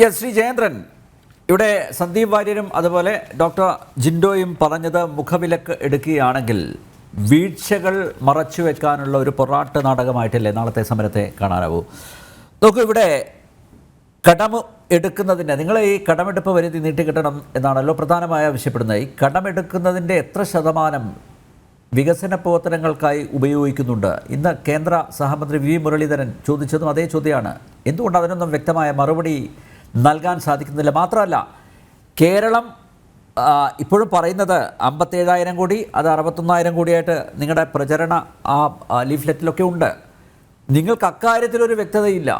Yes Shri Jayendran, ഇവിടെ സന്ദീപ് വാര്യരും അതുപോലെ doctor ജിൻഡോയും പറഞ്ഞത് മുഖവിലക്ക് എടുക്കുകയാണെങ്കിൽ വീഴ്ചകൾ മറച്ചു വെക്കാനുള്ള ഒരു പൊറാട്ട് നാടകമായിട്ടല്ലേ നാളത്തെ സമരത്തെ കാണാനാവൂ. നോക്കൂ, ഇവിടെ കടം എടുക്കുന്നതിന് നിങ്ങൾ ഈ കടമെടുപ്പ് പരിധി നീട്ടിക്കിട്ടണം എന്നാണല്ലോ പ്രധാനമായി ആവശ്യപ്പെടുന്നത്. ഈ കടമെടുക്കുന്നതിൻ്റെ എത്ര ശതമാനം വികസന പ്രവർത്തനങ്ങൾക്കായി ഉപയോഗിക്കുന്നുണ്ട്? ഇന്ന് കേന്ദ്ര സഹമന്ത്രി വി മുരളീധരൻ ചോദിച്ചതും അതേ ചോദ്യമാണ്. എന്തുകൊണ്ട് അതിനൊന്നും വ്യക്തമായ മറുപടി നൽകാൻ സാധിക്കുന്നില്ല? മാത്രമല്ല, കേരളം ഇപ്പോഴും പറയുന്നത് 57,000 കോടി, അത് 61,000 കോടിയായിട്ട് നിങ്ങളുടെ പ്രചരണ ലീഫ്ലെറ്റിലൊക്കെ ഉണ്ട്. നിങ്ങൾക്ക് അക്കാര്യത്തിലൊരു വ്യക്തതയില്ല.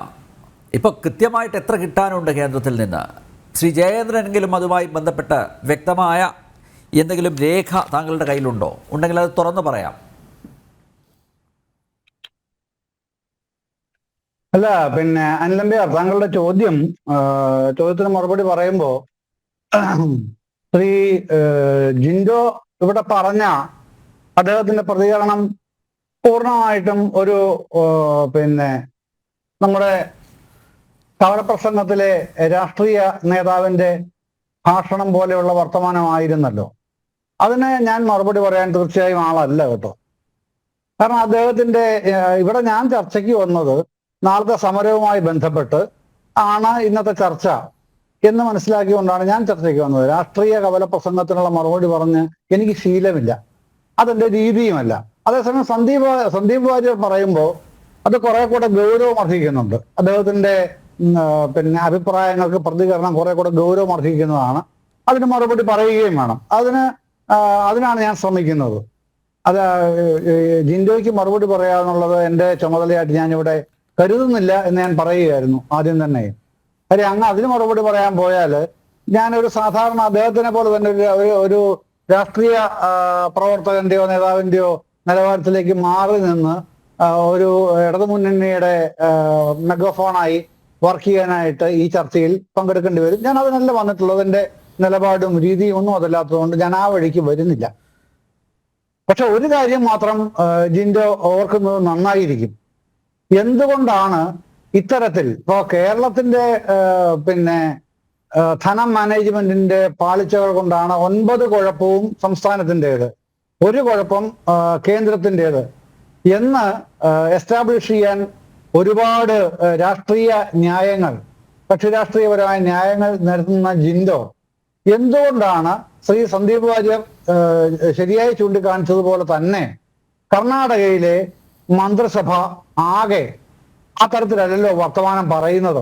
ഇപ്പോൾ കൃത്യമായിട്ട് എത്ര കിട്ടാനുണ്ട് കേന്ദ്രത്തിൽ നിന്ന്? ശ്രീ ജയേന്ദ്രനെങ്കിലും അതുമായി ബന്ധപ്പെട്ട് വ്യക്തമായ എന്തെങ്കിലും രേഖ താങ്കളുടെ കയ്യിലുണ്ടോ? ഉണ്ടെങ്കിൽ അത് തുറന്നു പറയാം. അല്ല, അനിലമ്പ്യാർ, താങ്കളുടെ ചോദ്യത്തിന് മറുപടി പറയുമ്പോൾ ശ്രീ ജിൻഡോ ഇവിടെ പറഞ്ഞ അദ്ദേഹത്തിന്റെ പ്രതികരണം പൂർണ്ണമായിട്ടും ഒരു നമ്മുടെ സമരപ്രസംഗത്തിലെ രാഷ്ട്രീയ നേതാവിന്റെ ഭാഷണം പോലെയുള്ള വർത്തമാനമായിരുന്നല്ലോ. അതിന് ഞാൻ മറുപടി പറയാൻ തീർച്ചയായും ആളല്ല കേട്ടോ. കാരണം അദ്ദേഹത്തിന്റെ ഇവിടെ ഞാൻ ചർച്ചയ്ക്ക് വന്നത് നാളത്തെ സമരവുമായി ബന്ധപ്പെട്ട് ആണ് ഇന്നത്തെ ചർച്ച എന്ന് മനസ്സിലാക്കിക്കൊണ്ടാണ് ഞാൻ ചർച്ചയ്ക്ക് വന്നത്. രാഷ്ട്രീയ കവല പ്രസംഗത്തിനുള്ള മറുപടി പറഞ്ഞ് എനിക്ക് ശീലമില്ല, അതെന്റെ രീതിയുമല്ല. അതേസമയം സന്ദീപ് വാര്യർ പറയുമ്പോൾ അത് കുറെ കൂടെ ഗൗരവം അർഹിക്കുന്നുണ്ട്. അദ്ദേഹത്തിന്റെ അഭിപ്രായങ്ങൾക്ക് പ്രതികരണം കുറെ കൂടെ ഗൗരവം അർഹിക്കുന്നതാണ്. അതിന് മറുപടി പറയുകയും വേണം. അതിനാണ് ഞാൻ ശ്രമിക്കുന്നത്. അത് ജിൻഡോയ്ക്ക് മറുപടി പറയാന്നുള്ളത് എൻ്റെ ചുമതലയായിട്ട് ഞാനിവിടെ കരുതുന്നില്ല എന്ന് ഞാൻ പറയുകയായിരുന്നു ആദ്യം തന്നെ. കാര്യം അങ്ങ് അതിന് മറുപടി പറയാൻ പോയാൽ ഞാനൊരു സാധാരണ അദ്ദേഹത്തിനെ പോലെ തന്നെ ഒരു രാഷ്ട്രീയ പ്രവർത്തകന്റെയോ നേതാവിന്റെയോ നിലവാരത്തിലേക്ക് മാറി നിന്ന് ഒരു ഇടതുമുന്നണിയുടെ മെഗാഫോണായി വർക്ക് ചെയ്യാനായിട്ട് ഈ ചർച്ചയിൽ പങ്കെടുക്കേണ്ടി വരും. ഞാൻ അതിനല്ല വന്നിട്ടുള്ളത്. എൻ്റെ നിലപാടും രീതിയും ഒന്നും അതല്ലാത്തതുകൊണ്ട് ഞാൻ ആ വഴിക്ക് വരുന്നില്ല. പക്ഷെ ഒരു കാര്യം മാത്രം ജിൻഡോ ഓർക്കുന്നത് നന്നായിരിക്കും. എന്തുകൊണ്ടാണ് ഇത്തരത്തിൽ ഇപ്പോൾ കേരളത്തിന്റെ ധനം മാനേജ്മെന്റിന്റെ പാളിച്ചകൾ കൊണ്ടാണ് 9 കുഴപ്പവും സംസ്ഥാനത്തിൻ്റെത്, 1 കുഴപ്പം കേന്ദ്രത്തിൻ്റെത് എന്ന് എസ്റ്റാബ്ലിഷ് ചെയ്യാൻ ഒരുപാട് രാഷ്ട്രീയ ന്യായങ്ങൾ, കക്ഷിരാഷ്ട്രീയപരമായ ന്യായങ്ങൾ നിരത്തുന്ന ജിൻഡോ എന്തുകൊണ്ടാണ് ശ്രീ സന്ദീപ് വാര്യർ ശരിയായി ചൂണ്ടിക്കാണിച്ചതുപോലെ തന്നെ കർണാടകയിലെ മന്ത്രിസഭ ആകെ ആ തരത്തിലല്ലല്ലോ വർത്തമാനം പറയുന്നത്?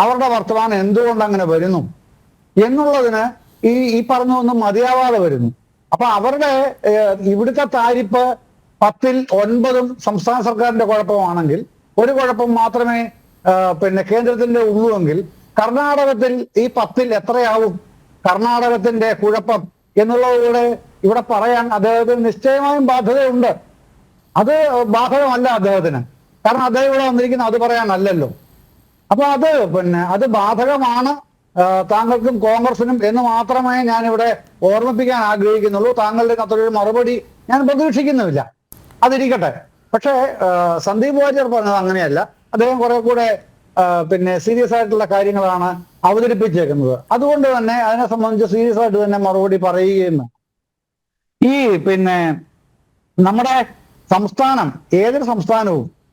അവരുടെ വർത്തമാനം എന്തുകൊണ്ട് അങ്ങനെ വരുന്നു എന്നുള്ളതിന് ഈ പറഞ്ഞൊന്നും മതിയാവാതെ വരുന്നു. അപ്പൊ അവരുടെ ഇവിടുത്തെ താരിഫ് 10ൽ 9 സംസ്ഥാന സർക്കാരിന്റെ കുഴപ്പമാണെങ്കിൽ 1 കുഴപ്പം മാത്രമേ കേന്ദ്രത്തിന്റെ ഉള്ളുവെങ്കിൽ കർണാടകത്തിൽ ഈ 10ൽ എത്രയാവും കർണാടകത്തിന്റെ കുഴപ്പം എന്നുള്ളതിലൂടെ ഇവിടെ പറയാൻ അദ്ദേഹത്തിന് നിശ്ചയമായും ബാധ്യതയുണ്ട്. അത് ബാധകമല്ല അദ്ദേഹത്തിന്, കാരണം അദ്ദേഹം ഇവിടെ വന്നിരിക്കുന്നത് അത് പറയാനല്ലല്ലോ. അപ്പൊ അത് ബാധകമാണ് താങ്കൾക്കും കോൺഗ്രസിനും എന്ന് മാത്രമേ ഞാനിവിടെ ഓർമ്മിപ്പിക്കാൻ ആഗ്രഹിക്കുന്നുള്ളൂ. താങ്കളുടെ അത്രയൊരു മറുപടി ഞാൻ പ്രതീക്ഷിക്കുന്നുമില്ല, അതിരിക്കട്ടെ. പക്ഷേ സന്ദീപ് വാര്യർ പറഞ്ഞത് അങ്ങനെയല്ല. അദ്ദേഹം കുറെ കൂടെ സീരിയസ് ആയിട്ടുള്ള കാര്യങ്ങളാണ് അവതരിപ്പിച്ചേക്കുന്നത്. അതുകൊണ്ട് തന്നെ അതിനെ സംബന്ധിച്ച് സീരിയസ് ആയിട്ട് തന്നെ മറുപടി പറയുകയും ഈ നമ്മുടെ സംസ്ഥാനം, ഏതൊരു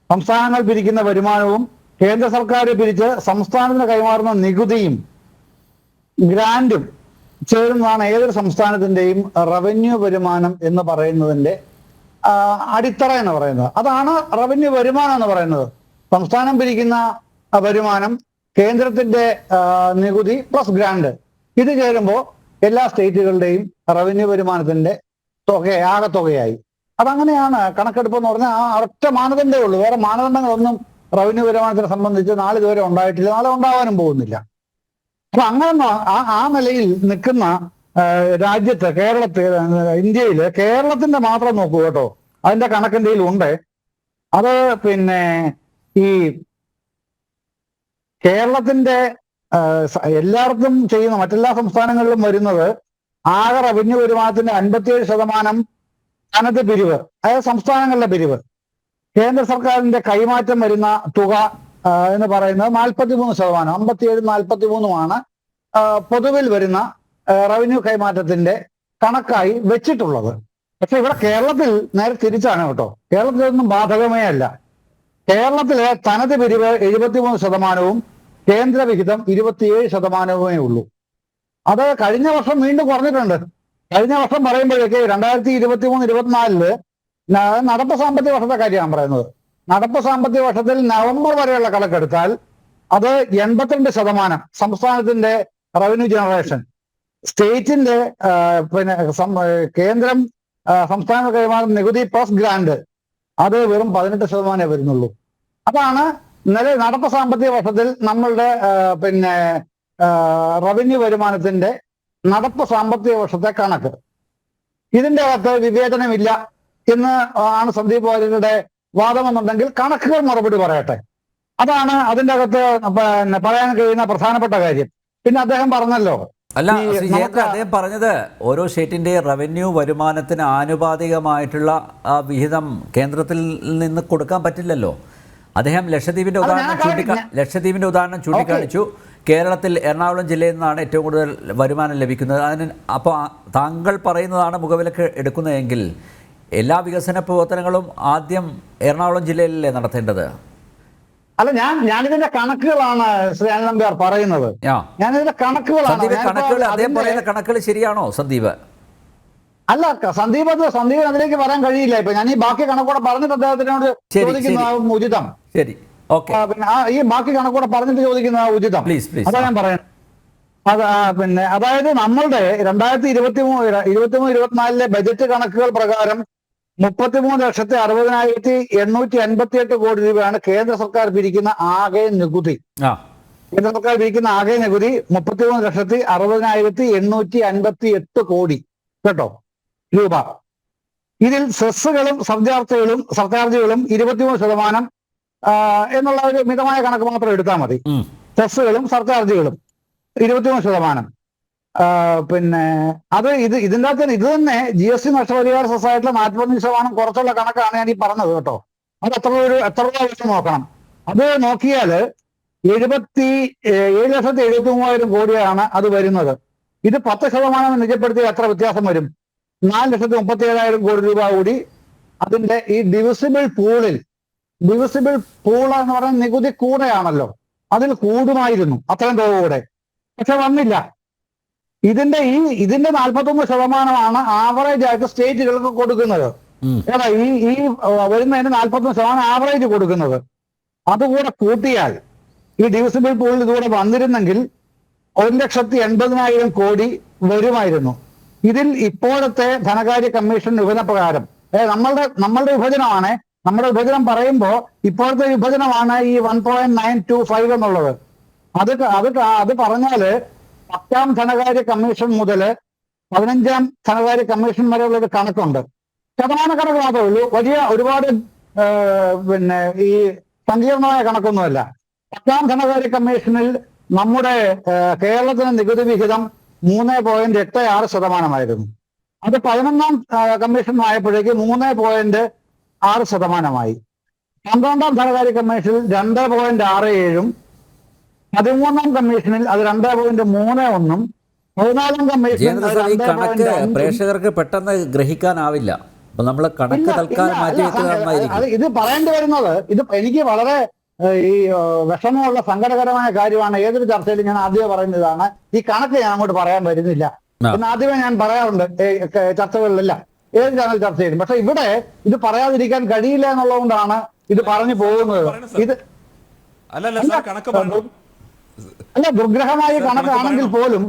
സംസ്ഥാനങ്ങൾ പിരിക്കുന്ന വരുമാനവും കേന്ദ്ര സർക്കാർ പിരിച്ച് സംസ്ഥാനത്തിന് കൈമാറുന്ന നികുതിയും ഗ്രാൻഡും ചേരുന്നതാണ് ഏതൊരു സംസ്ഥാനത്തിന്റെയും റവന്യൂ വരുമാനം എന്ന് പറയുന്നതിന്റെ അടിത്തറ എന്ന് പറയുന്നത്. അതാണ് റവന്യൂ വരുമാനം എന്ന് പറയുന്നത്. സംസ്ഥാനം പിരിക്കുന്ന വരുമാനം, കേന്ദ്രത്തിന്റെ നികുതി പ്ലസ് ഗ്രാൻഡ്, ഇത് ചേരുമ്പോൾ എല്ലാ സ്റ്റേറ്റുകളുടെയും റവന്യൂ വരുമാനത്തിന്റെ ആകെ തുകയായി. അതങ്ങനെയാണ് കണക്കെടുപ്പ് എന്ന് പറഞ്ഞാൽ. ആ ഒറ്റ മാനദണ്ഡമേ ഉള്ളൂ, വേറെ മാനദണ്ഡങ്ങളൊന്നും റവന്യൂ വരുമാനത്തിനെ സംബന്ധിച്ച് നാളെ ഇതുവരെ ഉണ്ടായിട്ടില്ല, നാളെ ഉണ്ടാവാനും പോകുന്നില്ല. അപ്പൊ അങ്ങനെ ആ നിലയിൽ നിൽക്കുന്ന രാജ്യത്ത്, ഇന്ത്യയില് കേരളത്തിന്റെ മാത്രം നോക്കൂ കേട്ടോ, അതിന്റെ കണക്കിന്റെ ഉണ്ട്. അത് ഈ കേരളത്തിന്റെ എല്ലാവർക്കും ചെയ്യുന്ന മറ്റെല്ലാ സംസ്ഥാനങ്ങളിലും വരുന്നത് ആകെ റവന്യൂ വരുമാനത്തിന്റെ 57% സ്ഥാനത്തെ പിരിവ്, അതായത് സംസ്ഥാനങ്ങളുടെ പിരിവ്. കേന്ദ്ര സർക്കാരിന്റെ കൈമാറ്റം വരുന്ന തുക എന്ന് പറയുന്നത് 43%, 57 43 പൊതുവിൽ വരുന്ന റവന്യൂ കൈമാറ്റത്തിന്റെ കണക്കായി വെച്ചിട്ടുള്ളത്. പക്ഷെ ഇവിടെ കേരളത്തിൽ നേരെ തിരിച്ചാണ് കേട്ടോ. കേരളത്തിലൊന്നും ബാധകമേ അല്ല. കേരളത്തിലെ തനത് പിരിവ് 73%, കേന്ദ്ര വിഹിതം 27%-മേ ഉള്ളൂ. അത് കഴിഞ്ഞ വർഷം വീണ്ടും കുറഞ്ഞിട്ടുണ്ട്. കഴിഞ്ഞ വർഷം പറയുമ്പോഴേക്ക് 2023-24 നടപ്പ് സാമ്പത്തിക വർഷത്തെ കാര്യമാണ് പറയുന്നത്. നടപ്പ് സാമ്പത്തിക വർഷത്തിൽ നവംബർ വരെയുള്ള കണക്കെടുത്താൽ അത് 82% സംസ്ഥാനത്തിന്റെ റവന്യൂ ജനറേഷൻ, സ്റ്റേറ്റിന്റെ കേന്ദ്രം സംസ്ഥാന കൈമാറുന്ന നികുതി പ്ലസ് ഗ്രാന്റ് അത് വെറും 18% വരുന്നുള്ളൂ. അതാണ് നടപ്പ് സാമ്പത്തിക വർഷത്തിൽ നമ്മളുടെ റവന്യൂ വരുമാനത്തിന്റെ നടപ്പ് സാമ്പത്തിക വർഷത്തെ കണക്ക്. ഇതിന്റെ അകത്ത് വിവേചനമില്ല എന്ന് ആണ് സന്ദീപ് വാര്യരുടെ വാദമെന്നുണ്ടെങ്കിൽ കണക്കുകൾ മറുപടി പറയട്ടെ. അതാണ് അതിന്റെ അകത്ത് പറയാൻ കഴിയുന്ന പ്രധാനപ്പെട്ട കാര്യം. പിന്നെ അദ്ദേഹം പറഞ്ഞല്ലോ, അല്ല അദ്ദേഹം പറഞ്ഞത് ഓരോ സ്റ്റേറ്റിന്റെ റവന്യൂ വരുമാനത്തിന് ആനുപാതികമായിട്ടുള്ള വിഹിതം കേന്ദ്രത്തിൽ നിന്ന് കൊടുക്കാൻ പറ്റില്ലല്ലോ. അദ്ദേഹം ലക്ഷദ്വീപിന്റെ ഉദാഹരണം ചൂണ്ടിക്കാണിച്ചു. കേരളത്തിൽ എറണാകുളം ജില്ലയിൽ നിന്നാണ് ഏറ്റവും കൂടുതൽ വരുമാനം ലഭിക്കുന്നത്. അപ്പോൾ താങ്കൾ പറയുന്നതാണ് മുഖവിലക്ക് എടുക്കുന്നതെങ്കിൽ എല്ലാ വികസന പ്രവർത്തനങ്ങളും ആദ്യം എറണാകുളം ജില്ലയിലല്ലേ നടത്തേണ്ടത്? അല്ല, ഞാനിതിന്റെ കണക്കുകളാണ് ശ്രീ അനിൽ നമ്പ്യാർ പറയുന്നത്. ഞാനിതിന്റെ കണക്കുകളാണ്. അദ്ദേഹം പറയുന്ന കണക്കുകൾ ശരിയാണോ സന്ദീപ്? അല്ല, സന്ദീപിന് അതിലേക്ക് വരാൻ കഴിയില്ല. ഇപ്പൊ ഞാൻ ഈ ബാക്കി കണക്കൂടെ പറഞ്ഞിട്ട് അദ്ദേഹത്തിനോട് ചോദിക്കുന്നതാവും ഉചിതം. ശരി, പിന്നെ ഈ ബാക്കി കണക്കൂടെ പറഞ്ഞിട്ട് ചോദിക്കുന്നതാവും ഉചിതം. അതാ ഞാൻ പറയുന്നത്. അതായത് നമ്മളുടെ 2023-24 ബജറ്റ് കണക്കുകൾ പ്രകാരം 33,60,858 കോടി രൂപയാണ് കേന്ദ്ര സർക്കാർ പിരിക്കുന്ന ആകെ നികുതി. കേന്ദ്ര സർക്കാർ പിരിക്കുന്ന ആകെ നികുതി 33,60,858 കോടി കേട്ടോ രൂപ. ഇതിൽ സെസ്സുകളും സർചാർജുകളും 23% എന്നുള്ള ഒരു മിതമായ കണക്ക് മാത്രം എടുത്താൽ മതി. സെസ്സുകളും സർചാർജുകളും 23%. അത് ഇതിൻ്റെ അകത്ത് ഇത് തന്നെ GST നഷ്ടപരിഹാര സൊസൈറ്റിയിലെ 45% കുറച്ചുള്ള കണക്കാണ് ഞാൻ ഈ പറഞ്ഞത് കേട്ടോ. അത് എത്ര രൂപ വെച്ച് നോക്കണം. അത് നോക്കിയാൽ 7,73,000 കോടിയാണ് അത് വരുന്നത്. ഇത് 10% നിജപ്പെടുത്തിയാൽ എത്ര വ്യത്യാസം വരും? 4,37,000 കോടി രൂപ കൂടി അതിന്റെ ഈ ഡിവിസിബിൾ പൂൾ എന്ന് പറയുന്ന നികുതി കൂടെയാണല്ലോ, അതിൽ കൂടുമായിരുന്നു അത്രയും തുക കൂടെ. പക്ഷെ വന്നില്ല. ഇതിന്റെ 41% ആവറേജ് ആയിട്ട് സ്റ്റേറ്റുകൾക്ക് കൊടുക്കുന്നത്. ഏതാ ഈ വരുന്നതിന് 41% ആവറേജ് കൊടുക്കുന്നത്. അതുകൂടെ കൂട്ടിയാൽ ഈ ഡിവിസിബിൾ പൂളിൽ ഇതുകൂടെ വന്നിരുന്നെങ്കിൽ 1,80,000 കോടി വരുമായിരുന്നു. ഇതിൽ ഇപ്പോഴത്തെ ധനകാര്യ കമ്മീഷൻ വിഭജന പ്രകാരം നമ്മളുടെ വിഭജനമാണ്. നമ്മുടെ വിഭജനം പറയുമ്പോൾ ഇപ്പോഴത്തെ വിഭജനമാണ് ഈ 1.925 എന്നുള്ളത്. അത് പറഞ്ഞാല് 10ാം ധനകാര്യ കമ്മീഷൻ മുതൽ 15ാം ധനകാര്യ കമ്മീഷൻ വരെയുള്ള ഒരു കണക്കുണ്ട്. ശതമാന കണക്ക് മാത്രമേ ഉള്ളൂ. വലിയ ഒരുപാട് ഈ സങ്കീർണമായ കണക്കൊന്നുമല്ല. 10ാം ധനകാര്യ കമ്മീഷനിൽ നമ്മുടെ കേരളത്തിന് നികുതി വിഹിതം 3.86%. അത് 11ാം കമ്മീഷൻ ആയപ്പോഴേക്ക് 3.6%. 12ാം ധനകാര്യ കമ്മീഷനിൽ 2.67, 13ാം കമ്മീഷനിൽ അത് 2.31, 14ാം കമ്മീഷനിൽ കണക്ക് പ്രേക്ഷകർക്ക് പെട്ടെന്ന് ഗ്രഹിക്കാനാവില്ല. അപ്പൊ നമ്മൾ കണക്ക് തൽക്കാലം മാറ്റി വെക്കുന്നതായിരിക്കും. ഇത് പറയേണ്ടി വരുന്നത്, ഇത് എനിക്ക് വളരെ ഈ വിഷമമുള്ള സങ്കടകരമായ കാര്യമാണ്. ഏതൊരു ചർച്ചയിലും ഞാൻ ആദ്യമേ പറയുന്നതാണ്, ഈ കണക്ക് ഞാൻ അങ്ങോട്ട് പറയാൻ വരുന്നില്ല എന്ന് ആദ്യമേ ഞാൻ പറയാറുണ്ട് ചർച്ചകളിലല്ല, ഏത് ചാനൽ ചർച്ച ചെയ്യും. പക്ഷെ ഇവിടെ ഇത് പറയാതിരിക്കാൻ കഴിയില്ല എന്നുള്ളതുകൊണ്ടാണ് ഇത് പറഞ്ഞു പോകുന്നത്. ഇത് അല്ല, ദുർഗ്രഹമായ കണക്കാണെങ്കിൽ പോലും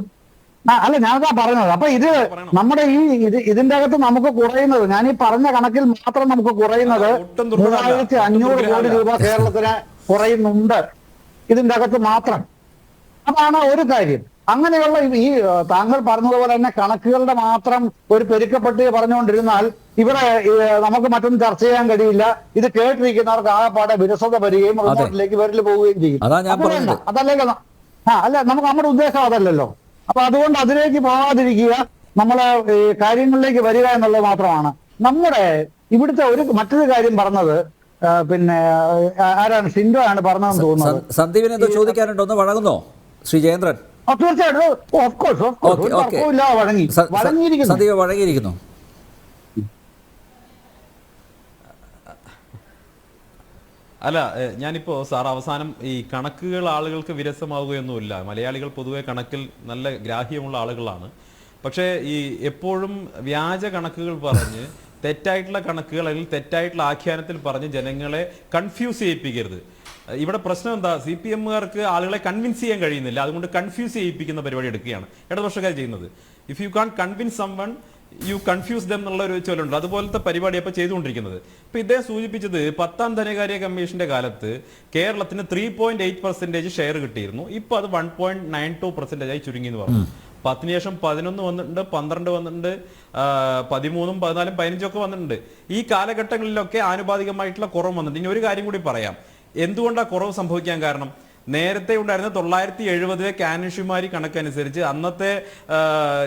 അല്ല, ഞാനതാ പറഞ്ഞത്. അപ്പൊ ഇത് നമ്മുടെ ഇതിന്റെ അകത്ത് നമുക്ക് കുറയുന്നത്, ഞാൻ ഈ പറഞ്ഞ കണക്കിൽ മാത്രം നമുക്ക് കുറയുന്നത് 3,500 കോടി രൂപ കേരളത്തിന് കുറയുന്നുണ്ട് ഇതിന്റെ അകത്ത് മാത്രം. അതാണ് ഒരു കാര്യം. അങ്ങനെയുള്ള ഈ താങ്കൾ പറഞ്ഞതുപോലെ തന്നെ കണക്കുകളുടെ മാത്രം ഒരു പെരുക്കപ്പെട്ട് പറഞ്ഞുകൊണ്ടിരുന്നാൽ ഇവിടെ നമുക്ക് മറ്റൊന്നും ചർച്ച ചെയ്യാൻ കഴിയില്ല. ഇത് കേട്ടിരിക്കുന്നവർക്ക് ആകെപ്പാടെ വിരസത വരികയും റിമോട്ടിലേക്ക് വിരൽ പോവുകയും ചെയ്യും. അതല്ലെങ്കിൽ അല്ല, നമുക്ക് നമ്മുടെ ഉദ്ദേശം അതല്ലല്ലോ. അപ്പൊ അതുകൊണ്ട് അതിലേക്ക് പോകാതിരിക്കുക, നമ്മളെ കാര്യങ്ങളിലേക്ക് വരിക എന്നുള്ളത് മാത്രമാണ്. നമ്മുടെ ഇവിടുത്തെ മറ്റൊരു കാര്യം പറഞ്ഞത്, പിന്നെ ആരാണ് ഷിൻഡോ ആണ് പറഞ്ഞതെന്ന് തോന്നുന്നത്. സന്ദീപിന് എന്തോ ചോദിക്കാനുണ്ടോ? ഒന്ന് വഴങ്ങുന്നോ ശ്രീ ജയേന്ദ്രൻ? തീർച്ചയായിട്ടും ഓഫ് കോഴ്സ് ഓക്കെ ഓക്കെ വഴങ്ങിയിരിക്കുന്നു. സന്ദീപ് വഴങ്ങിയിരിക്കുന്നു. അല്ല, ഞാനിപ്പോൾ സാർ അവസാനം ഈ കണക്കുകൾ ആളുകൾക്ക് വിരസമാവുകയൊന്നുമില്ല. മലയാളികൾ പൊതുവെ കണക്കിൽ നല്ല ഗ്രാഹ്യമുള്ള ആളുകളാണ്. പക്ഷേ ഈ എപ്പോഴും വ്യാജ കണക്കുകൾ പറഞ്ഞ് തെറ്റായിട്ടുള്ള കണക്കുകൾ അല്ലെങ്കിൽ തെറ്റായിട്ടുള്ള ആഖ്യാനത്തിൽ പറഞ്ഞ് ജനങ്ങളെ കൺഫ്യൂസ് ചെയ്യിപ്പിക്കരുത്. ഇവിടെ പ്രശ്നം എന്താ, CPM-കാർക്ക് ആളുകളെ കൺവിൻസ് ചെയ്യാൻ കഴിയുന്നില്ല. അതുകൊണ്ട് കൺഫ്യൂസ് ചെയ്യിപ്പിക്കുന്ന പരിപാടി എടുക്കുകയാണ് ഇടതുപക്ഷക്കാർ ചെയ്യുന്നത്. If you can't convince someone you confuse them എന്നുള്ള ഒരു ചൊല്ലുണ്ട്. അതുപോലത്തെ പരിപാടി അപ്പോൾ ചെയ്തുകൊണ്ടിരിക്കുന്നത്. ഇപ്പൊ ഇദ്ദേഹം സൂചിപ്പിച്ചത് 10ാം ധനകാര്യ കമ്മീഷന്റെ കാലത്ത് കേരളത്തിന് 3.8% ഷെയർ കിട്ടിയിരുന്നു. ഇപ്പൊ അത് 1.92% ആയി ചുരുങ്ങി എന്ന് പറഞ്ഞു. 10ന് ശേഷം 11 വന്നിട്ടുണ്ട്, 12 വന്നിട്ടുണ്ട്, 13, 14, 15 ഒക്കെ വന്നിട്ടുണ്ട്. ഈ കാലഘട്ടങ്ങളിലൊക്കെ ആനുപാതികമായിട്ടുള്ള കുറവ് വന്നിട്ടുണ്ട്. ഇനി ഒരു കാര്യം കൂടി പറയാം, എന്തുകൊണ്ടാണ് കുറവ് സംഭവിക്കാൻ കാരണം. നേരത്തെ ഉണ്ടായിരുന്ന 970 കാനുഷിമാരി കണക്കനുസരിച്ച് അന്നത്തെ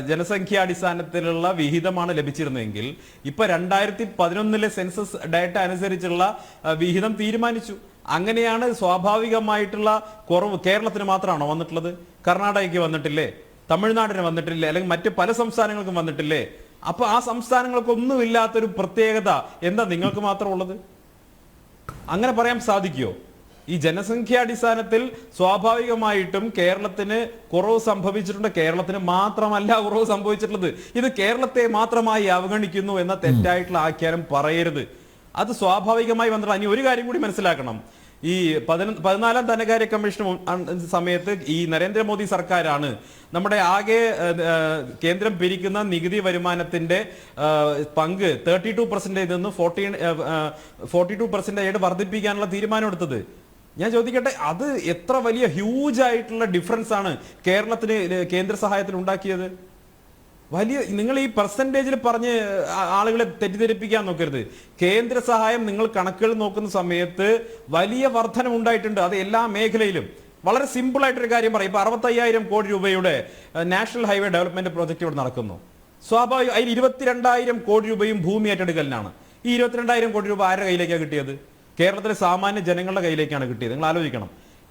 ജനസംഖ്യാടിസ്ഥാനത്തിലുള്ള വിഹിതമാണ് ലഭിച്ചിരുന്നതെങ്കിൽ ഇപ്പൊ 2011 സെൻസസ് ഡാറ്റ അനുസരിച്ചുള്ള വിഹിതം തീരുമാനിച്ചു. അങ്ങനെയാണ് സ്വാഭാവികമായിട്ടുള്ള കുറവ്. കേരളത്തിന് മാത്രമാണോ വന്നിട്ടുള്ളത്? കർണാടകയ്ക്ക് വന്നിട്ടില്ലേ? തമിഴ്നാടിന് വന്നിട്ടില്ലേ? അല്ലെങ്കിൽ മറ്റ് പല സംസ്ഥാനങ്ങൾക്കും വന്നിട്ടില്ലേ? അപ്പൊ ആ സംസ്ഥാനങ്ങൾക്കൊന്നും ഇല്ലാത്തൊരു പ്രത്യേകത എന്താ നിങ്ങൾക്ക് മാത്രം ഉള്ളത്? അങ്ങനെ പറയാൻ സാധിക്കുമോ? ഈ ജനസംഖ്യാടിസ്ഥാനത്തിൽ സ്വാഭാവികമായിട്ടും കേരളത്തിന് കുറവ് സംഭവിച്ചിട്ടുണ്ട്. കേരളത്തിന് മാത്രമല്ല കുറവ് സംഭവിച്ചിട്ടുള്ളത്. ഇത് കേരളത്തെ മാത്രമായി അവഗണിക്കുന്നു എന്ന തെറ്റായിട്ടുള്ള ആഖ്യാനം പറയരുത്. അത് സ്വാഭാവികമായി വന്നിട്ട്. ഇനി ഒരു കാര്യം കൂടി മനസ്സിലാക്കണം, ഈ 14ാം ധനകാര്യ കമ്മീഷൻ സമയത്ത് ഈ നരേന്ദ്രമോദി സർക്കാരാണ് നമ്മുടെ ആകെ കേന്ദ്രം പിരിക്കുന്ന നികുതി വരുമാനത്തിന്റെ പങ്ക് 32% നിന്ന് 42% വർദ്ധിപ്പിക്കാനുള്ള തീരുമാനം എടുത്തത്. ഞാൻ ചോദിക്കട്ടെ, അത് എത്ര വലിയ ഹ്യൂജ് ആയിട്ടുള്ള ഡിഫറൻസ് ആണ് കേരളത്തിന് കേന്ദ്ര സഹായത്തിൽ ഉണ്ടാക്കിയത്? വലിയ, നിങ്ങൾ ഈ പെർസെൻറ്റേജിൽ പറഞ്ഞ് ആളുകളെ തെറ്റിദ്ധരിപ്പിക്കാൻ നോക്കരുത്. കേന്ദ്ര സഹായം നിങ്ങൾ കണക്കുകൾ നോക്കുന്ന സമയത്ത് വലിയ വർധനം ഉണ്ടായിട്ടുണ്ട്. അത് എല്ലാ മേഖലയിലും. വളരെ സിമ്പിൾ ആയിട്ടൊരു കാര്യം പറയും. ഇപ്പൊ 65,000 കോടി രൂപയുടെ നാഷണൽ ഹൈവേ ഡെവലപ്മെന്റ് പ്രോജക്റ്റ് ഇവിടെ നടക്കുന്നു. സ്വാഭാവികം അതിൽ 22,000 കോടി രൂപയും ഭൂമി ഏറ്റെടുക്കലിനാണ്. ഈ 22,000 കോടി രൂപ ആരുടെ കയ്യിലേക്കാണ് കിട്ടിയത്? കേരളത്തിലെ സാമാന്യ ജനങ്ങളുടെ കയ്യിലേക്കാണ് കിട്ടിയത്. നിങ്ങൾ ആലോചിക്കണം.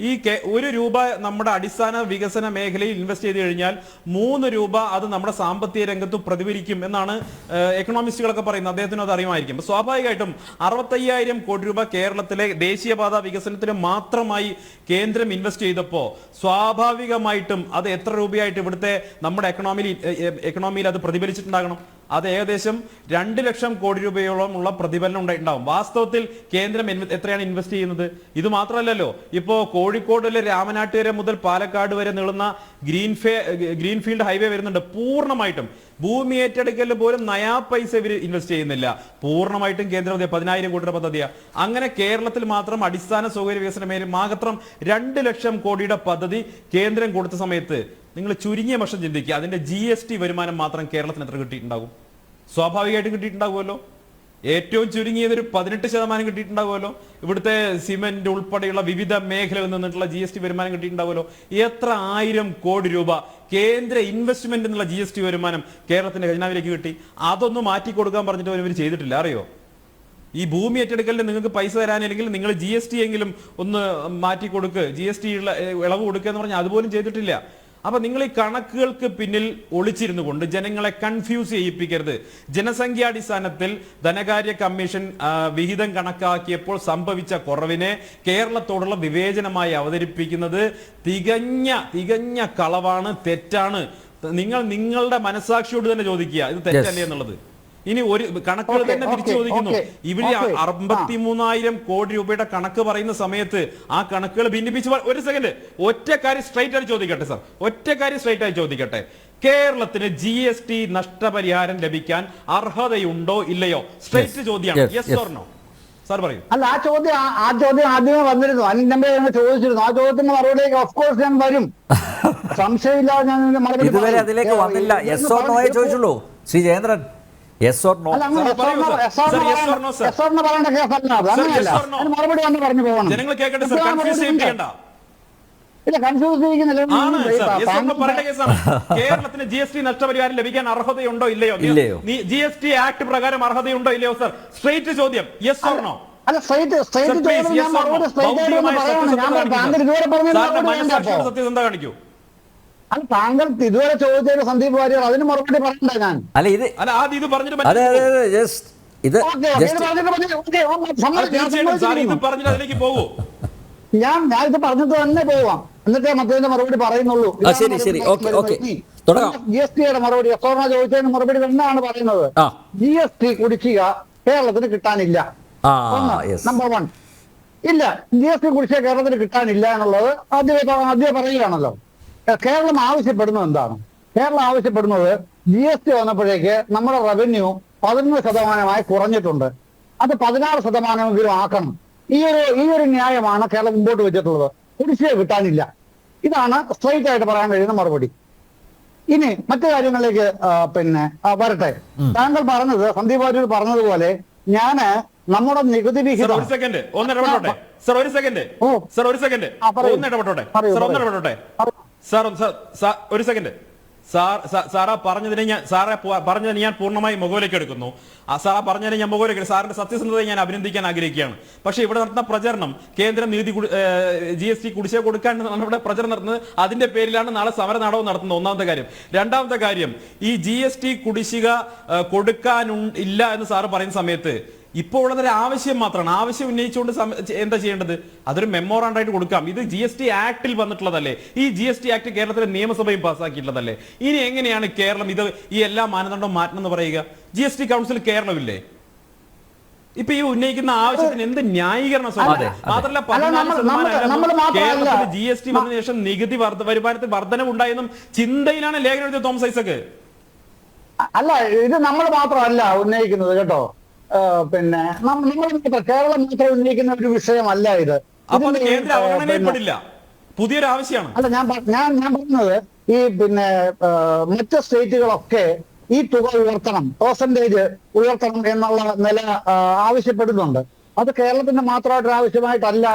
ഈ 1 രൂപ നമ്മുടെ അടിസ്ഥാന വികസന മേഖലയിൽ ഇൻവെസ്റ്റ് ചെയ്ത് കഴിഞ്ഞാൽ 3 രൂപ അത് നമ്മുടെ സാമ്പത്തിക രംഗത്ത് പ്രതിഫലിക്കും എന്നാണ് എക്കണോമിസ്റ്റുകളൊക്കെ പറയുന്നത്. അദ്ദേഹത്തിന് അത് അറിയുമായിരിക്കും. സ്വാഭാവികമായിട്ടും 65,000 കോടി രൂപ കേരളത്തിലെ ദേശീയപാത വികസനത്തിന് മാത്രമായി കേന്ദ്രം ഇൻവെസ്റ്റ് ചെയ്തപ്പോൾ സ്വാഭാവികമായിട്ടും അത് എത്ര രൂപയായിട്ട് ഇവിടുത്തെ നമ്മുടെ എക്കണോമിയിൽ അത് പ്രതിഫലിച്ചിട്ടുണ്ടാകണം? അത് ഏകദേശം 2 ലക്ഷം കോടി രൂപയോളം ഉള്ള പ്രതിഫലനം ഉണ്ടായിട്ടുണ്ടാവും. വാസ്തവത്തിൽ കേന്ദ്രം എത്രയാണ് ഇൻവെസ്റ്റ് ചെയ്യുന്നത്? ഇത് മാത്രമല്ലല്ലോ, ഇപ്പോ കോഴിക്കോടിലെ രാമനാട്ടുകര മുതൽ പാലക്കാട് വരെ നീളുന്ന ഗ്രീൻഫീൽഡ് ഹൈവേ വരുന്നുണ്ട്. പൂർണ്ണമായിട്ടും ഭൂമി ഏറ്റെടുക്കലിൽ പോലും നയാ പൈസ ഇവർ ഇൻവെസ്റ്റ് ചെയ്യുന്നില്ല. പൂർണ്ണമായിട്ടും കേന്ദ്ര 10,000 കോടി രൂപ പദ്ധതിയാണ്. അങ്ങനെ കേരളത്തിൽ മാത്രം അടിസ്ഥാന സൗകര്യ വികസന മേഖല മാത്രം 2 ലക്ഷം കോടിയുടെ പദ്ധതി കേന്ദ്രം കൊടുത്ത സമയത്ത് നിങ്ങൾ ചുരുങ്ങിയ വർഷം ചിന്തിക്കുക, അതിന്റെ GST വരുമാനം മാത്രം കേരളത്തിന് എത്ര കിട്ടിയിട്ടുണ്ടാകും? സ്വാഭാവികമായിട്ടും കിട്ടിയിട്ടുണ്ടാകുമല്ലോ. ഏറ്റവും ചുരുങ്ങിയത് ഒരു 18% കിട്ടിയിട്ടുണ്ടാകുമല്ലോ. ഇവിടുത്തെ സിമെന്റ് ഉൾപ്പെടെയുള്ള വിവിധ മേഖലകളിൽ നിന്നിട്ടുള്ള GST വരുമാനം കിട്ടിയിട്ടുണ്ടാകുമല്ലോ. എത്ര 1000 കോടി രൂപ കേന്ദ്ര ഇൻവെസ്റ്റ്മെന്റ് എന്നുള്ള GST വരുമാനം കേരളത്തിന്റെ ഖജനാവിലേക്ക് കിട്ടി? അതൊന്നും മാറ്റി കൊടുക്കാൻ പറഞ്ഞിട്ട് ഇവർ ചെയ്തിട്ടില്ല. അറിയോ? ഈ ഭൂമി ഏറ്റെടുക്കലിന് നിങ്ങൾക്ക് പൈസ തരാനില്ലെങ്കിൽ നിങ്ങൾ GST എങ്കിലും ഒന്ന് മാറ്റി കൊടുക്കുക, GST ഇളവ് കൊടുക്കുക എന്ന് പറഞ്ഞാൽ അതുപോലും ചെയ്തിട്ടില്ല. അപ്പൊ നിങ്ങൾ ഈ കണക്കുകൾക്ക് പിന്നിൽ ഒളിച്ചിരുന്നു കൊണ്ട് ജനങ്ങളെ കൺഫ്യൂസ് ചെയ്യിപ്പിക്കരുത്. ജനസംഖ്യാടിസ്ഥാനത്തിൽ ധനകാര്യ കമ്മീഷൻ വിഹിതം കണക്കാക്കിയപ്പോൾ സംഭവിച്ച കുറവിനെ കേരളത്തോടുള്ള വിവേചനമായി അവതരിപ്പിക്കുന്നത് തികഞ്ഞ കളവാണ്, തെറ്റാണ്. നിങ്ങൾ നിങ്ങളുടെ മനസാക്ഷിയോട് തന്നെ ചോദിക്കുക, ഇത് തെറ്റല്ലേ എന്നുള്ളത്. ഇനി ഒരു കണക്കുകൾ തന്നെ തിരിച്ചു ചോദിക്കുന്നു. ഇവിടെ 53,000 കോടി രൂപയുടെ കണക്ക് പറയുന്ന സമയത്ത് ആ കണക്കുകൾ ഭിന്നിപ്പിച്ച് ഒരു സെക്കൻഡ് ഒറ്റ കാര്യം സ്ട്രൈറ്റ് ആയി ചോദിക്കട്ടെ സാർ, ഒറ്റ കാര്യം സ്ട്രൈറ്റ് ആയി ചോദിക്കട്ടെ. കേരളത്തിന് GST നഷ്ടപരിഹാരം ലഭിക്കാൻ അർഹതയുണ്ടോ ഇല്ലയോ? സ്ട്രൈറ്റ് ചോദ്യമാണ്. Yes or no? സാർ പറയൂ. അല്ല, ആ ചോദ്യം ആദ്യമേ വന്നിരുന്നു. അനിൽ നമ്പർ ഞങ്ങൾ ചോദിച്ചിരുന്നു. ആ ചോദ്യത്തിന് മറുപടിയിലേക്ക് ഓഫ് കോഴ്സ് ഞാൻ വരും, സംശയമില്ലാതെ ഞാൻ മറുപടി. ഇതുവരെ അതിലേക്ക് വന്നില്ല. യെസ് ഓർ നോയെ ചോദിച്ചുള്ളൂ Shri Jayendran. Yes or no? മറുപടി വന്ന് പറഞ്ഞു പോകണം. ജനങ്ങൾ കേൾക്കട്ടെ സർ, കൺഫ്യൂസ് ചെയ്യണ്ട. ഇല്ല, കൺഫ്യൂസ് ചെയ്യിക്കുന്നില്ല. കേരളത്തിന് GST നഷ്ടപരിഹാരം ലഭിക്കാൻ അർഹതയുണ്ടോ ഇല്ലയോ? GST ആക്ട് പ്രകാരം അർഹതയുണ്ടോ ഇല്ലയോ? സർ സ്ട്രേറ്റ് ചോദ്യം, യെസ് ഓർ നോ? അല്ല സ്ട്രൈറ്റ് ചോദ്യം ഞാൻ മറുപടി സ്ട്രൈറ്റ് ആയിട്ട് പറയാണ്. ഞാൻ താങ്കൾ ഇതുവരെ പറഞ്ഞ സത്യസന്ധത കാണിക്കൂ. അത് താങ്കൾ ഇതുവരെ ചോദിച്ചൊരു സന്ദീപ് വാര്യർ അതിന് മറുപടി പറയണ്ട ഞാൻ. അല്ല ഇത് അല്ല ആദ്യം ഇത് പറഞ്ഞിട്ട് അതെ അതെ അതെ ജസ്റ്റ് ഇത് അതിലേക്ക് പോകൂ. ഞാൻ ഇത് പറഞ്ഞിട്ട് തന്നെ പോവാം, എന്നിട്ടേ മറ്റേതിന്റെ മറുപടി പറയുന്നുള്ളൂ. ശരി ഓക്കെ തുടങ്ങാം. GST യുടെ മറുപടി എപ്പോഴാ ചോദിച്ചതിന് മറുപടി തന്നെയാണ് പറയുന്നത്. GST കുടിശ്ശിക കേരളത്തിന് കിട്ടാനില്ല. നമ്പർ 1 ഇല്ല, GST കുടിശ്ശിക കേരളത്തിന് കിട്ടാനില്ല എന്നുള്ളത് ആദ്യം പറയുകയാണല്ലോ. കേരളം ആവശ്യപ്പെടുന്നത് എന്താണ്? കേരളം ആവശ്യപ്പെടുന്നത് GST വന്നപ്പോഴേക്ക് നമ്മുടെ റവന്യൂ 11% കുറഞ്ഞിട്ടുണ്ട്. അത് 16% ആക്കണം. ഈ ഒരു ന്യായമാണ് കേരളം മുമ്പോട്ട് വെച്ചിട്ടുള്ളത്. കുടിശ്ശിക കിട്ടാനില്ല. ഇതാണ് സ്ട്രൈറ്റ് ആയിട്ട് പറയാൻ കഴിയുന്ന മറുപടി. ഇനി മറ്റു കാര്യങ്ങളിലേക്ക് വരട്ടെ. താങ്കൾ പറഞ്ഞത്, സന്ദീപ് വാര്യർ പറഞ്ഞതുപോലെ ഞാന് നമ്മുടെ നികുതി വിഹിതം ഒരു സെക്കൻഡ് സാറാ പറഞ്ഞതിനെ ഞാൻ പൂർണ്ണമായി മുഖവിലേക്ക് എടുക്കുന്നു. സാറാ പറഞ്ഞതിനെ ഞാൻ മുഖവിലേക്ക്, സാറിന്റെ സത്യസന്ധതയെ ഞാൻ അഭിനന്ദിക്കാൻ ആഗ്രഹിക്കുകയാണ്. പക്ഷേ ഇവിടെ നടത്തുന്ന പ്രചരണം കേന്ദ്രം നികുതി GST കുടിശ്ശിക കൊടുക്കാൻ നമ്മുടെ പ്രചരണം നടത്തുന്നത് അതിന്റെ പേരിലാണ് നാളെ സമരനാടകം നടത്തുന്നത്. ഒന്നാമത്തെ കാര്യം. രണ്ടാമത്തെ കാര്യം, ഈ GST കുടിശ്ശിക കൊടുക്കാനില്ല എന്ന് സാറ് പറയുന്ന സമയത്ത് ഇപ്പോൾ ഉള്ളതൊരു ആവശ്യം മാത്രമാണ്. ആവശ്യം ഉന്നയിച്ചുകൊണ്ട് എന്താ ചെയ്യേണ്ടത്? അതൊരു മെമ്മോറാണ്ടായിട്ട് കൊടുക്കാം. ഇത് GST ആക്ടിൽ വന്നിട്ടുള്ളതല്ലേ? ഈ GST ആക്ട് കേരളത്തിലെ നിയമസഭയും പാസ്സാക്കിയിട്ടുള്ളതല്ലേ? ഇനി എങ്ങനെയാണ് കേരളം ഈ എല്ലാ മാനദണ്ഡവും മാറ്റണം എന്ന് പറയുക? GST കൗൺസിൽ കേരളമില്ലേ? ഇപ്പൊ ഈ ഉന്നയിക്കുന്ന ആവശ്യത്തിന് എന്ത് ന്യായീകരണം? മാത്രമല്ല 14% കേരളത്തിൽ GST വന്നതിന് ശേഷം നികുതി വരുമാനത്തിൽ വർധനവുണ്ടായെന്നും ചിന്തയിലാണ് ലേഖനം എഴുതിയ തോമസ് ഐസക്. അല്ല, ഇത് നമ്മൾ മാത്രമല്ല ഉന്നയിക്കുന്നത് കേട്ടോ. നമ്മൾ കേരളം മാത്രം ഉന്നയിക്കുന്ന ഒരു വിഷയമല്ല ഇത്. അപ്പൊ കേന്ദ്ര അവഗണനയിൽപ്പെടില്ല, പുതിയൊരു ആവശ്യമാണ്. അല്ല, ഞാൻ പറഞ്ഞത് ഈ മറ്റ് സ്റ്റേറ്റുകളൊക്കെ ഈ തുക ഉയർത്തണം, പെർസെന്റേജ് ഉയർത്തണം എന്നുള്ള നില ആവശ്യപ്പെടുന്നുണ്ട്. അത് കേരളത്തിന്റെ മാത്രമായിട്ടൊരു ആവശ്യമായിട്ടല്ല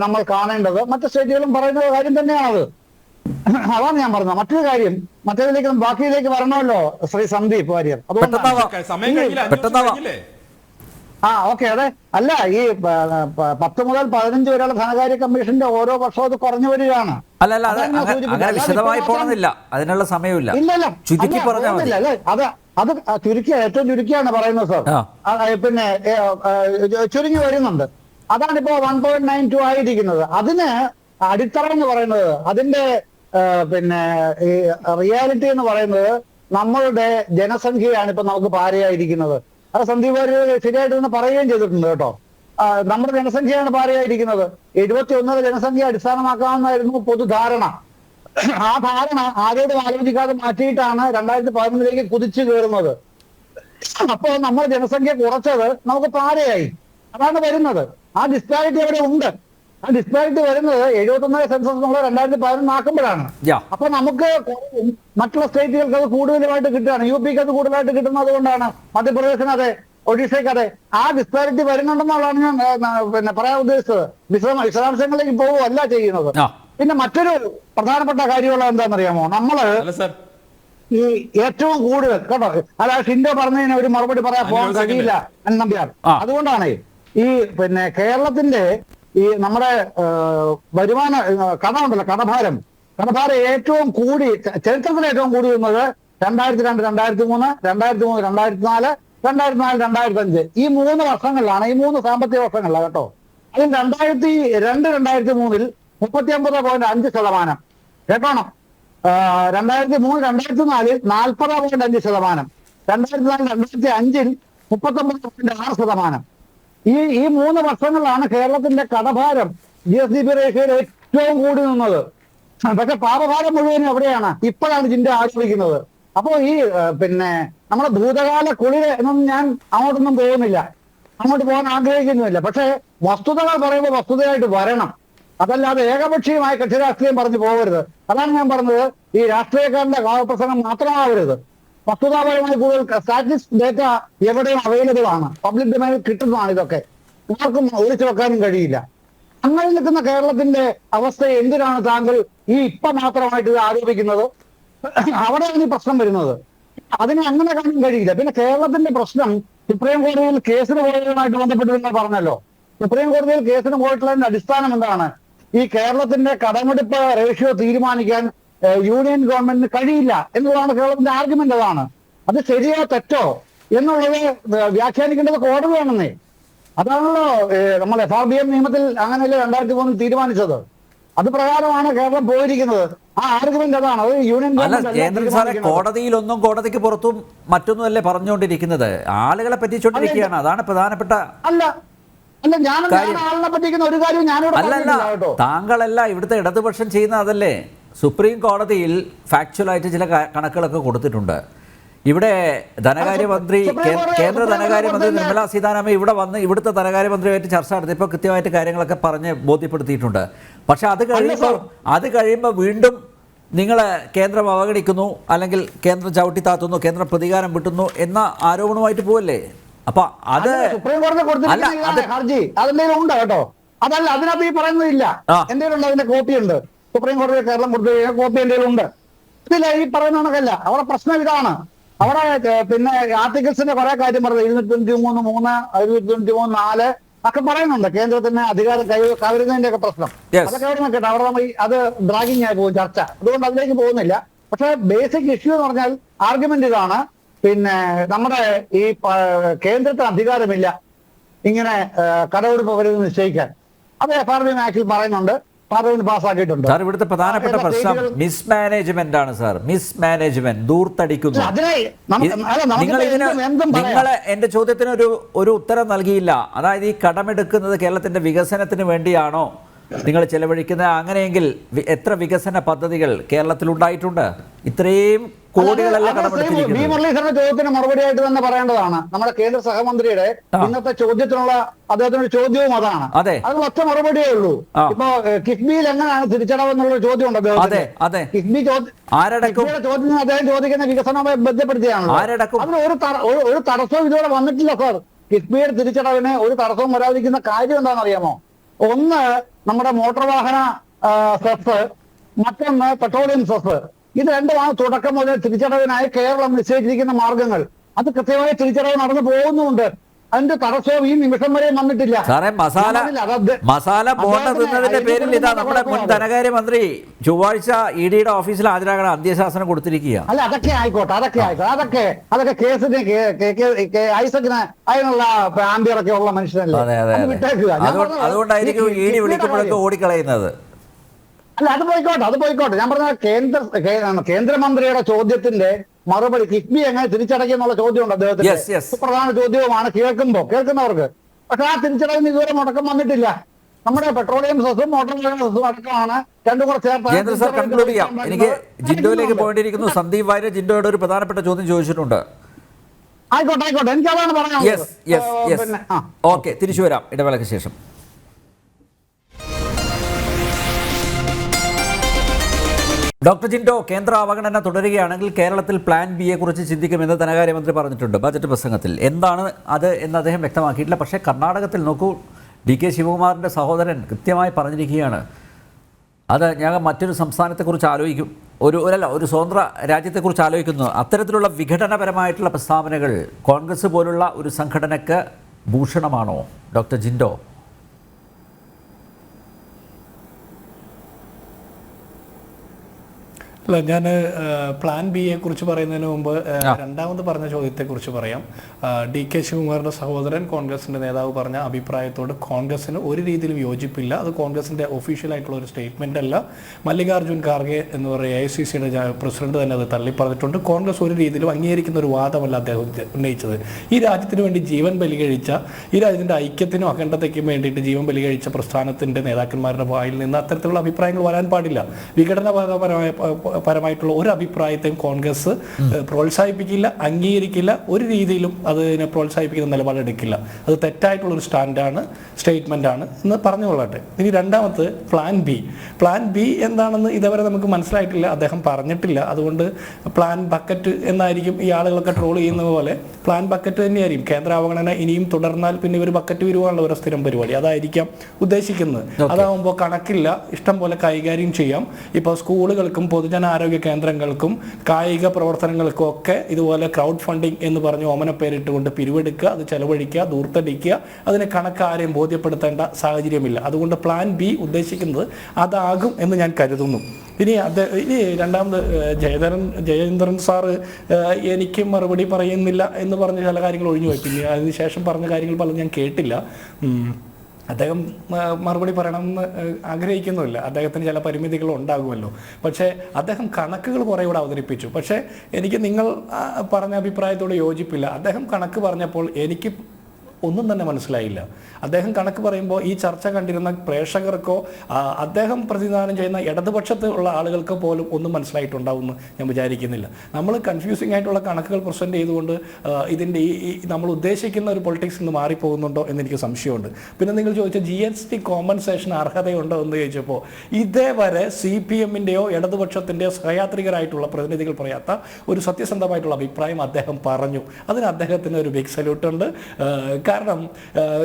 നമ്മൾ കാണേണ്ടത്. മറ്റ് സ്റ്റേറ്റുകളും പറയുന്ന കാര്യം തന്നെയാണത്. അതാണ് ഞാൻ പറഞ്ഞത്. മറ്റൊരു കാര്യം, മറ്റേതിലേക്ക് ബാക്കിയിലേക്ക് വരണമല്ലോ ശ്രീ സന്ദീപ് വാര്യർ. അതുകൊണ്ട് ഓക്കെ. അതെ, അല്ല, ഈ 10 മുതൽ 15 വരെയുള്ള ധനകാര്യ കമ്മീഷന്റെ ഓരോ വർഷവും അത് കുറഞ്ഞു വരികയാണ്. വിശദമായി പോകുന്നില്ല, അതിനുള്ള സമയമില്ല. ഇല്ലല്ല, ചുരുക്കി പറഞ്ഞാൽ അത് ഏറ്റവും ചുരുക്കിയാണ് പറയുന്നത് സാർ. ചുരുങ്ങി വരുന്നുണ്ട്. അതാണിപ്പോ 1.92 ആയിരിക്കുന്നത്. അതിന് അടിത്തറ എന്ന് പറയുന്നത്, അതിന്റെ ഈ റിയാലിറ്റി എന്ന് പറയുന്നത് നമ്മളുടെ ജനസംഖ്യയാണ് ഇപ്പൊ നമുക്ക് പാരയായിരിക്കുന്നത്. അത് സന്ദീപ് വാര്യർ ശരിയായിട്ട് തന്നെ പറയുകയും ചെയ്തിട്ടുണ്ട് കേട്ടോ. നമ്മുടെ ജനസംഖ്യയാണ് പാരയായിരിക്കുന്നത്. 71 ജനസംഖ്യ അടിസ്ഥാനമാക്കാമെന്നായിരുന്നു പൊതുധാരണ. ആ ധാരണ ആരോടും ആലോചിക്കാതെ മാറ്റിയിട്ടാണ് 2011 കുതിച്ചു കയറുന്നത്. അപ്പോൾ നമ്മൾ ജനസംഖ്യ കുറച്ചത് നമുക്ക് പാരയായി. അതാണ് വരുന്നത്. ആ ഡിസ്പാരിറ്റി അവിടെ ഉണ്ട്. ആ ഡിസ്പാരിറ്റി വരുന്നത് 71 സെൻസസ് നമ്മൾ 2011 ആക്കുമ്പോഴാണ്. അപ്പൊ നമുക്ക് മറ്റുള്ള സ്റ്റേറ്റുകൾക്ക് അത് കൂടുതലായിട്ട് കിട്ടുകയാണ്. UPക്ക് അത് കൂടുതലായിട്ട് കിട്ടുന്നത് കൊണ്ടാണ്. മധ്യപ്രദേശിന് അതെ, ഒഡീഷയ്ക്ക് അതെ. ആ ഡിസ്പാരിറ്റി വരുന്നുണ്ടെന്നുള്ളതാണ് ഞാൻ പറയാൻ ഉദ്ദേശിച്ചത്. വിശദാംശങ്ങളിലേക്ക് പോവുകയല്ല ചെയ്യുന്നത്. പിന്നെ മറ്റൊരു പ്രധാനപ്പെട്ട കാര്യമുള്ള എന്താണെന്നറിയാമോ? നമ്മള് ഈ ഏറ്റവും കൂടുതൽ കേട്ടോ, അല്ല ഷിൻഡോ പറഞ്ഞതിന് ഒരു മറുപടി പറയാൻ പോകാൻ കഴിയില്ല നമ്പ്യാർ. അതുകൊണ്ടാണ് ഈ കേരളത്തിന്റെ ഈ നമ്മുടെ വരുമാന കടമുണ്ടല്ലോ, കടഭാരം ഏറ്റവും കൂടി, ചരിത്രത്തിൽ ഏറ്റവും കൂടി വരുന്നത് 2002, 2003, 2003, 2004, 2005 ഈ 3 വർഷങ്ങളിലാണ്. ഈ 3 സാമ്പത്തിക വർഷങ്ങളിലാണ് കേട്ടോ. അതിൽ 2002, 2003 39.5% കേട്ടോണം. 2003, 2004 40.5%, 2004, 2005 39.6%. ഈ 3 വർഷങ്ങളിലാണ് കേരളത്തിന്റെ കടഭാരം GSDP റേഷ്യോയിൽ ഏറ്റവും കൂടി നിന്നത്. പക്ഷെ പാപഭാരം മുഴുവനും എവിടെയാണ്? ഇപ്പോഴാണ് ജിന്റെ ആരോപിക്കുന്നത്. അപ്പോ ഈ നമ്മുടെ ഭൂതകാല കുളിര് എന്നൊന്നും ഞാൻ അങ്ങോട്ടൊന്നും പോകുന്നില്ല, അങ്ങോട്ട് പോകാൻ ആഗ്രഹിക്കുന്നുമില്ല. പക്ഷെ വസ്തുതകൾ പറയുമ്പോൾ വസ്തുതയായിട്ട് വരണം. അതല്ലാതെ ഏകപക്ഷീയമായ കക്ഷി രാഷ്ട്രീയം പറഞ്ഞു പോകരുത്. അതാണ് ഞാൻ പറഞ്ഞത്. ഈ രാഷ്ട്രീയക്കാരന്റെ കാവപ്രസംഗം മാത്രമാവരുത്. വസ്തുതാപരമായി കൂടുതൽ സ്റ്റാറ്റിസ്റ്റിക്സ് ഡേറ്റ എവിടെയും അവൈലബിൾ ആണ്, പബ്ലിക് ഡൊമൈനിൽ കിട്ടുന്നതാണ്. ഇതൊക്കെ ആർക്കും ഒളിച്ചു വെക്കാനും കഴിയില്ല. അങ്ങനെ നിൽക്കുന്ന കേരളത്തിന്റെ അവസ്ഥ എന്തിനാണ് താങ്കൾ ഇപ്പൊ മാത്രമായിട്ട് ഇത് ആരോപിക്കുന്നത്? അവിടെയാണ് ഈ പ്രശ്നം വരുന്നത്. അതിനെ അങ്ങനെ കാണാൻ കഴിയില്ല. പിന്നെ കേരളത്തിന്റെ പ്രശ്നം സുപ്രീം കോടതിയിൽ കേസിന് പോയതുമായിട്ട് ബന്ധപ്പെട്ട് നിങ്ങൾ പറഞ്ഞല്ലോ. സുപ്രീം കോടതിയിൽ കേസിന് പോയിട്ടുള്ളതിന്റെ അടിസ്ഥാനം എന്താണ്? ഈ കേരളത്തിന്റെ കടമെടുപ്പ് റേഷ്യോ തീരുമാനിക്കാൻ യൂണിയൻ ഗവൺമെന്റിന് കഴിയില്ല എന്നുള്ളതാണ് കേരളത്തിന്റെ ആർഗ്യുമെന്റ്. അതാണ് അത് ശരിയോ തെറ്റോ എന്നുള്ളത് വ്യാഖ്യാനിക്കേണ്ടത് കോടതിയാണെന്നേ. അതാണല്ലോ നമ്മൾ FRBM നിയമത്തിൽ അങ്ങനെയല്ലേ 2003 തീരുമാനിച്ചത്. അത് പ്രകാരമാണ് കേരളം പോയിരിക്കുന്നത്. ആ ആർഗ്യുമെന്റ് അതാണ്. അത് യൂണിയൻ ഗവൺമെന്റ് കോടതിയിലൊന്നും കോടതിക്ക് പുറത്തും മറ്റൊന്നുമല്ലേ പറഞ്ഞുകൊണ്ടിരിക്കുന്നത്, ആളുകളെ പറ്റിച്ചോണ്ടിരിക്കുകയാണ്. അതാണ് പ്രധാനപ്പെട്ട അല്ല ഞാൻ ആളിനെ പറ്റിക്കുന്ന ഒരു കാര്യം ഞാനിവിടെ അല്ലല്ല. താങ്കളല്ല, ഇവിടുത്തെ ഇടതുപക്ഷം ചെയ്യുന്ന അതല്ലേ. സുപ്രീം കോടതിയിൽ ഫാക്ച്വലായിട്ട് ചില കണക്കുകളൊക്കെ കൊടുത്തിട്ടുണ്ട്. ഇവിടെ ധനകാര്യമന്ത്രി, കേന്ദ്ര ധനകാര്യമന്ത്രി നിർമ്മല സീതാരാമൻ ഇവിടെ വന്ന് ഇവിടുത്തെ ധനകാര്യമന്ത്രിയുമായിട്ട് ചർച്ച നടത്തിയപ്പോൾ കൃത്യമായിട്ട് കാര്യങ്ങളൊക്കെ പറഞ്ഞ് ബോധ്യപ്പെടുത്തിയിട്ടുണ്ട്. പക്ഷെ അത് കഴിയുമ്പോൾ വീണ്ടും നിങ്ങൾ കേന്ദ്രം അവഗണിക്കുന്നു, അല്ലെങ്കിൽ കേന്ദ്രം ചവിട്ടിത്താത്തുന്നു, കേന്ദ്രം പ്രതികാരം വിട്ടുന്നു എന്ന ആരോപണമായിട്ട് പോവല്ലേ? അപ്പൊ അത് സുപ്രീം കോടതി കൊടുത്തിരിക്കുന്ന ഹർജി അതെന്തെങ്കിലും ഉണ്ട് കേട്ടോ. അതല്ല, അതിനകത്ത് ഈ പറയുന്നതില്ല. എന്തെങ്കിലും ഉണ്ട്, അതിന്റെ കോപ്പി ഉണ്ട്. സുപ്രീം കോടതി കേരളം കൊടുത്ത കോപ്പി എന്തെങ്കിലും ഉണ്ട്. ഇതില്ല, ഈ പറയുന്ന കണക്കല്ല. അവിടെ പ്രശ്നം ഇതാണ്. അവിടെ പിന്നെ ആർട്ടിക്കിൾസിന്റെ കുറെ കാര്യം പറഞ്ഞത് 293(3), 293(4) ഒക്കെ പറയുന്നുണ്ട്. കേന്ദ്രത്തിന് അധികാരം കവരുന്നതിന്റെ ഒക്കെ പ്രശ്നം അതൊക്കെ അവിടെ നോക്കട്ടെ. അവിടെ നമ്മൾ അത് ഡ്രാഗിങ് ആയി പോകും ചർച്ച. അതുകൊണ്ട് അതിലേക്ക് പോകുന്നില്ല. പക്ഷെ ബേസിക് ഇഷ്യൂ എന്ന് പറഞ്ഞാൽ ആർഗ്യുമെന്റ് ഇതാണ്. പിന്നെ നമ്മുടെ ഈ കേന്ദ്രത്തിന് അധികാരമില്ല ഇങ്ങനെ കടമെടുപ്പ് പരിധി നിശ്ചയിക്കാൻ. അത് FRBM ആക്ടിൽ പറയുന്നുണ്ട്, പാർലമെന്റ് പാസ്സാക്കിയിട്ടുണ്ട്. സാർ, ഇവിടുത്തെ പ്രധാനപ്പെട്ട പ്രശ്നം മിസ്മാനേജ്മെന്റ് ആണ് സാർ. മിസ്മാനേജ്മെന്റ്, ദൂർത്തടിക്കുന്നു. നിങ്ങൾ എന്റെ ചോദ്യത്തിന് ഒരു ഉത്തരം നൽകിയില്ല. അതായത് ഈ കടമെടുക്കുന്നത് കേരളത്തിന്റെ വികസനത്തിന് വേണ്ടിയാണോ നിങ്ങൾ ചെലവഴിക്കുന്നത്? അങ്ങനെയെങ്കിൽ എത്ര വികസന പദ്ധതികൾ കേരളത്തിൽ ഉണ്ടായിട്ടുണ്ട്? ഇത്രയും കോടികളല്ല കടമെടുത്തിരിക്കുന്നത്. വി മുരളീധരന്റെ ചോദ്യത്തിന് മറുപടിയായിട്ട് തന്നെ പറയേണ്ടതാണ്. നമ്മുടെ കേന്ദ്ര സഹമന്ത്രിയുടെ ഇന്നത്തെ ചോദ്യത്തിനുള്ള അദ്ദേഹത്തിന്റെ ചോദ്യവും അതാണ്. അതിന് ഒറ്റ മറുപടിയേ ഉള്ളൂ. ഇപ്പൊ കിഫ്ബിയിൽ എങ്ങനെയാണ് തിരിച്ചടവെന്നുള്ള ചോദ്യം ഉണ്ട് അദ്ദേഹത്തിന്. കിഫ്ബി ചോദ്യത്തിന് അദ്ദേഹം ചോദിക്കുന്ന വികസനവുമായി ബന്ധപ്പെടുത്തിയാണല്ലോ. അതിന് ഒരു തടസ്സവും ഇതുവരെ വന്നിട്ടില്ല സാർ. കിഫ്ബിയുടെ തിരിച്ചടവിന് ഒരു തടസ്സവും വരാതിരിക്കുന്ന കാര്യം എന്താണെന്നറിയാമോ? ഒന്ന് നമ്മുടെ മോട്ടോർ വാഹന സെസ്, മറ്റൊന്ന് പെട്രോളിയം സെസ്. ഇത് രണ്ടുമാണ് തുടക്കം മുതൽ തിരിച്ചടവിനായി കേരളം നിശ്ചയിച്ചിരിക്കുന്ന മാർഗങ്ങൾ. അത് കൃത്യമായി തിരിച്ചടവ് നടന്നു പോകുന്നുമുണ്ട്. അതിന്റെ തടസ്സവും ഈ നിമിഷം വരെ വന്നിട്ടില്ല. മസാല ബോണ്ട തിന്നതിന്റെ പേരിൽ ഇതാ നമ്മുടെ മുൻ ധനകാര്യമന്ത്രി ചൊവ്വാഴ്ച EDയുടെ ഓഫീസിൽ ഹാജരാകണം അന്ത്യശാസനം കൊടുത്തിരിക്കുക. അല്ല, അതൊക്കെ ആയിക്കോട്ടെ. അതൊക്കെ കേസിന് ഐസക്കിന് അതിനുള്ള ആംബിയറൊക്കെ ഉള്ള മനുഷ്യനല്ലേ. അതുകൊണ്ടായിരിക്കും ED വിളിക്കുമ്പോഴൊക്കെ ഓടിക്കളയുന്നത്. അല്ല, അത് പോയിക്കോട്ടെ. ഞാൻ പറഞ്ഞ കേന്ദ്രമന്ത്രിയുടെ ചോദ്യത്തിന്റെ മറുപടി കിഫ്ബി എങ്ങനെ തിരിച്ചടയ്ക്കുക എന്നുള്ള ചോദ്യമുണ്ട് അദ്ദേഹത്തിന്. സുപ്രധാന ചോദ്യവുമാണ് കേൾക്കുന്നവർക്ക്. പക്ഷെ ആ തിരിച്ചടവിന് ഇതുവരെ മുടക്കം വന്നിട്ടില്ല. നമ്മുടെ പെട്രോളിയം സെസും മോട്ടോർ സെസും അടക്കമാണ് രണ്ടും കൂടെ ചേർത്ത്. എനിക്ക് ജിൻഡോയിലേക്ക് പോകേണ്ടിയിരിക്കുന്നു. സന്ദീപ് വാര്യർ ജിൻഡോയുടെ ഒരു പ്രധാനപ്പെട്ട ചോദ്യം ചോദിച്ചിട്ടുണ്ട്. ആയിക്കോട്ടെ, എനിക്ക് അതാണ് പറയാനുള്ളത്. ഓക്കെ, തിരിച്ചു വരാം ഇടവേളയ്ക്ക് ശേഷം. ഡോക്ടർ ജിൻഡോ, കേന്ദ്ര അവഗണന തുടരുകയാണെങ്കിൽ കേരളത്തിൽ പ്ലാൻ ബിയെ കുറിച്ച് ചിന്തിക്കുമെന്ന് ധനകാര്യമന്ത്രി പറഞ്ഞിട്ടുണ്ട് ബജറ്റ് പ്രസംഗത്തിൽ. എന്താണ് അത് എന്ന് അദ്ദേഹം വ്യക്തമാക്കിയിട്ടില്ല. പക്ഷേ കർണാടകത്തിൽ നോക്കൂ, DK ശിവകുമാറിൻ്റെ സഹോദരൻ കൃത്യമായി പറഞ്ഞിരിക്കുകയാണ്. അത് ഞങ്ങൾ മറ്റൊരു സംസ്ഥാനത്തെക്കുറിച്ച് ആലോചിക്കും, ഒരു സ്വതന്ത്ര രാജ്യത്തെക്കുറിച്ച് ആലോചിക്കുന്നു. അത്തരത്തിലുള്ള വിഘടനപരമായിട്ടുള്ള പ്രസ്താവനകൾ കോൺഗ്രസ് പോലുള്ള ഒരു സംഘടനയ്ക്ക് ഭൂഷണമാണോ ഡോക്ടർ ജിൻഡോ? അല്ല, ഞാൻ പ്ലാൻ ബിയെ കുറിച്ച് പറയുന്നതിന് മുമ്പ് രണ്ടാമത് പറഞ്ഞ ചോദ്യത്തെക്കുറിച്ച് പറയാം. DK ശിവകുമാറിന്റെ സഹോദരൻ കോൺഗ്രസിന്റെ നേതാവ് പറഞ്ഞ അഭിപ്രായത്തോട് കോൺഗ്രസിന് ഒരു രീതിയിലും യോജിപ്പില്ല. അത് കോൺഗ്രസിന്റെ ഒഫീഷ്യലായിട്ടുള്ള ഒരു സ്റ്റേറ്റ്മെന്റ് അല്ല. മല്ലികാർജുൻ ഖാർഗെ എന്ന് പറയുന്ന AICCയുടെ പ്രസിഡന്റ് തന്നെ അത് തള്ളി പറഞ്ഞിട്ടുണ്ട്. കോൺഗ്രസ് ഒരു രീതിയിലും അംഗീകരിക്കുന്ന ഒരു വാദമല്ല അദ്ദേഹം ഉന്നയിച്ചത്. ഈ രാജ്യത്തിന് വേണ്ടി ജീവൻ ബലികഴിച്ച, ഈ രാജ്യത്തിന്റെ ഐക്യത്തിനും അഖണ്ഡതയ്ക്കും വേണ്ടിയിട്ട് ജീവൻ ബലികഴിച്ച പ്രസ്ഥാനത്തിന്റെ നേതാക്കന്മാരുടെ വായിൽ നിന്ന് അത്തരത്തിലുള്ള അഭിപ്രായങ്ങൾ വരാൻ പാടില്ല. പരമായിട്ടുള്ള ഒരു അഭിപ്രായത്തെയും കോൺഗ്രസ് പ്രോത്സാഹിപ്പിക്കില്ല, അംഗീകരിക്കില്ല. ഒരു രീതിയിലും അതിനെ പ്രോത്സാഹിപ്പിക്കുന്ന നിലപാടെടുക്കില്ല. അത് തെറ്റായിട്ടുള്ള ഒരു സ്റ്റാൻഡാണ്, സ്റ്റേറ്റ്മെന്റ് ആണ് എന്ന് പറഞ്ഞുകൊള്ളട്ടെ. ഇനി രണ്ടാമത് പ്ലാൻ ബി എന്താണെന്ന് ഇതുവരെ നമുക്ക് മനസ്സിലായിട്ടില്ല, അദ്ദേഹം പറഞ്ഞിട്ടില്ല. അതുകൊണ്ട് പ്ലാൻ ബക്കറ്റ് എന്നായിരിക്കും ഈ ആളുകളൊക്കെ ട്രോൾ ചെയ്യുന്ന പോലെ പ്ലാൻ ബക്കറ്റ് തന്നെയായിരിക്കും. കേന്ദ്ര അവഗണന ഇനിയും തുടർന്നാൽ പിന്നെ ഒരു ബക്കറ്റ് വരുവാനുള്ള ഒരു സ്ഥിരം പരിപാടി അതായിരിക്കാം ഉദ്ദേശിക്കുന്നത്. അതാവുമ്പോൾ കണക്കില്ല, ഇഷ്ടം പോലെ കൈകാര്യം ചെയ്യാം. ഇപ്പോൾ സ്കൂളുകൾക്കും പൊതുജന പൊതുജനാരോഗ്യ കേന്ദ്രങ്ങൾക്കും കായിക പ്രവർത്തനങ്ങൾക്കും ഒക്കെ ഇതുപോലെ ക്രൗഡ് ഫണ്ടിങ് എന്ന് പറഞ്ഞ് ഓമന പേരിട്ടുകൊണ്ട് പിരിവെടുക്കുക, അത് ചെലവഴിക്കുക, ധൂർത്തടിക്കുക, അതിന് കണക്ക് ആരെയും ബോധ്യപ്പെടുത്തേണ്ട സാഹചര്യമില്ല. അതുകൊണ്ട് പ്ലാൻ ബി ഉദ്ദേശിക്കുന്നത് അതാകും എന്ന് ഞാൻ കരുതുന്നു. ഇനി രണ്ടാമത് ജയേന്ദ്രൻ സാറ് എനിക്ക് മറുപടി പറയുന്നില്ല എന്ന് പറഞ്ഞ ചില കാര്യങ്ങൾ ഒഴിഞ്ഞു പോയി. പിന്നെ അതിനുശേഷം പറഞ്ഞ കാര്യങ്ങൾ പലതും ഞാൻ കേട്ടില്ല. അദ്ദേഹം മറുപടി പറയണമെന്ന് ആഗ്രഹിക്കുന്നുമില്ല, അദ്ദേഹത്തിന് ചില പരിമിതികൾ ഉണ്ടാകുമല്ലോ. പക്ഷേ അദ്ദേഹം കണക്കുകൾ കുറേ കൂടെ അവതരിപ്പിച്ചു. പക്ഷേ എനിക്ക് നിങ്ങൾ പറഞ്ഞ അഭിപ്രായത്തോട് യോജിപ്പില്ല. അദ്ദേഹം കണക്ക് പറഞ്ഞപ്പോൾ എനിക്ക് ഒന്നും തന്നെ മനസ്സിലായില്ല. അദ്ദേഹം കണക്ക് പറയുമ്പോൾ ഈ ചർച്ച കണ്ടിരുന്ന പ്രേക്ഷകർക്കോ അദ്ദേഹം പ്രതിനിധാനം ചെയ്യുന്ന ഇടതുപക്ഷത്തുള്ള ആളുകൾക്ക് പോലും ഒന്നും മനസ്സിലായിട്ടുണ്ടാവുമെന്ന് ഞാൻ വിചാരിക്കുന്നില്ല. നമ്മൾ കൺഫ്യൂസിംഗ് ആയിട്ടുള്ള കണക്കുകൾ പ്രസൻറ്റ് ചെയ്തുകൊണ്ട് ഇതിൻ്റെ ഈ നമ്മൾ ഉദ്ദേശിക്കുന്ന ഒരു പൊളിറ്റിക്സിൽ നിന്ന് മാറിപ്പോകുന്നുണ്ടോ എന്ന് എനിക്ക് സംശയമുണ്ട്. പിന്നെ നിങ്ങൾ ചോദിച്ച GST കോമ്പൻസേഷൻ അർഹതയുണ്ടോ എന്ന് ചോദിച്ചപ്പോൾ ഇതേവരെ CPM-ൻ്റെയോ ഇടതുപക്ഷത്തിൻ്റെയോ സഹയാത്രികരായിട്ടുള്ള പ്രതിനിധികൾ പറയാത്ത ഒരു സത്യസന്ധമായിട്ടുള്ള അഭിപ്രായം അദ്ദേഹം പറഞ്ഞു. അതിന് അദ്ദേഹത്തിന് ഒരു ബിഗ് സല്യൂട്ട് ഉണ്ട്. കാരണം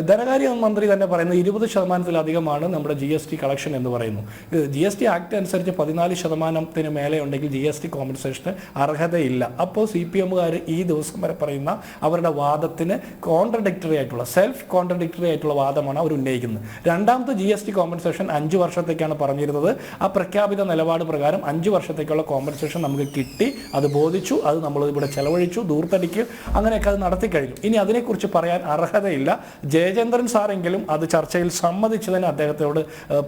ധനകാര്യ മന്ത്രി തന്നെ പറയുന്നത് 20%-ലധികമാണ് നമ്മുടെ GST കളക്ഷൻ എന്ന് പറയുന്നു. GST ആക്ട് അനുസരിച്ച് 14% മേലെ ഉണ്ടെങ്കിൽ GST കോമ്പൻസേഷന് അർഹതയില്ല. അപ്പോൾ CPM-കാർ ഈ ദിവസം വരെ പറയുന്ന അവരുടെ വാദത്തിന് കോൺട്രഡിക്ടറി ആയിട്ടുള്ള സെൽഫ് കോൺട്രഡിക്ടറി ആയിട്ടുള്ള വാദമാണ് അവർ ഉന്നയിക്കുന്നത്. രണ്ടാമത്തെ GST കോമ്പൻസേഷൻ 5 വർഷത്തേക്കാണ് പറഞ്ഞിരുന്നത്. ആ പ്രഖ്യാപിത നിലപാട് പ്രകാരം 5 വർഷത്തേക്കുള്ള കോമ്പൻസേഷൻ നമുക്ക് കിട്ടി, അത് ബോധിച്ചു, അത് നമ്മൾ ഇവിടെ ചെലവഴിച്ചു, ദൂർത്തടിക്ക് അങ്ങനെയൊക്കെ അത് നടത്തി കഴിഞ്ഞു. ഇനി അതിനെക്കുറിച്ച് പറയാൻ അർഹതയില്ല. ജയചന്ദ്രൻ സാറെങ്കിലും അത് ചർച്ചയിൽ സമ്മതിച്ചതിന് അദ്ദേഹത്തോട്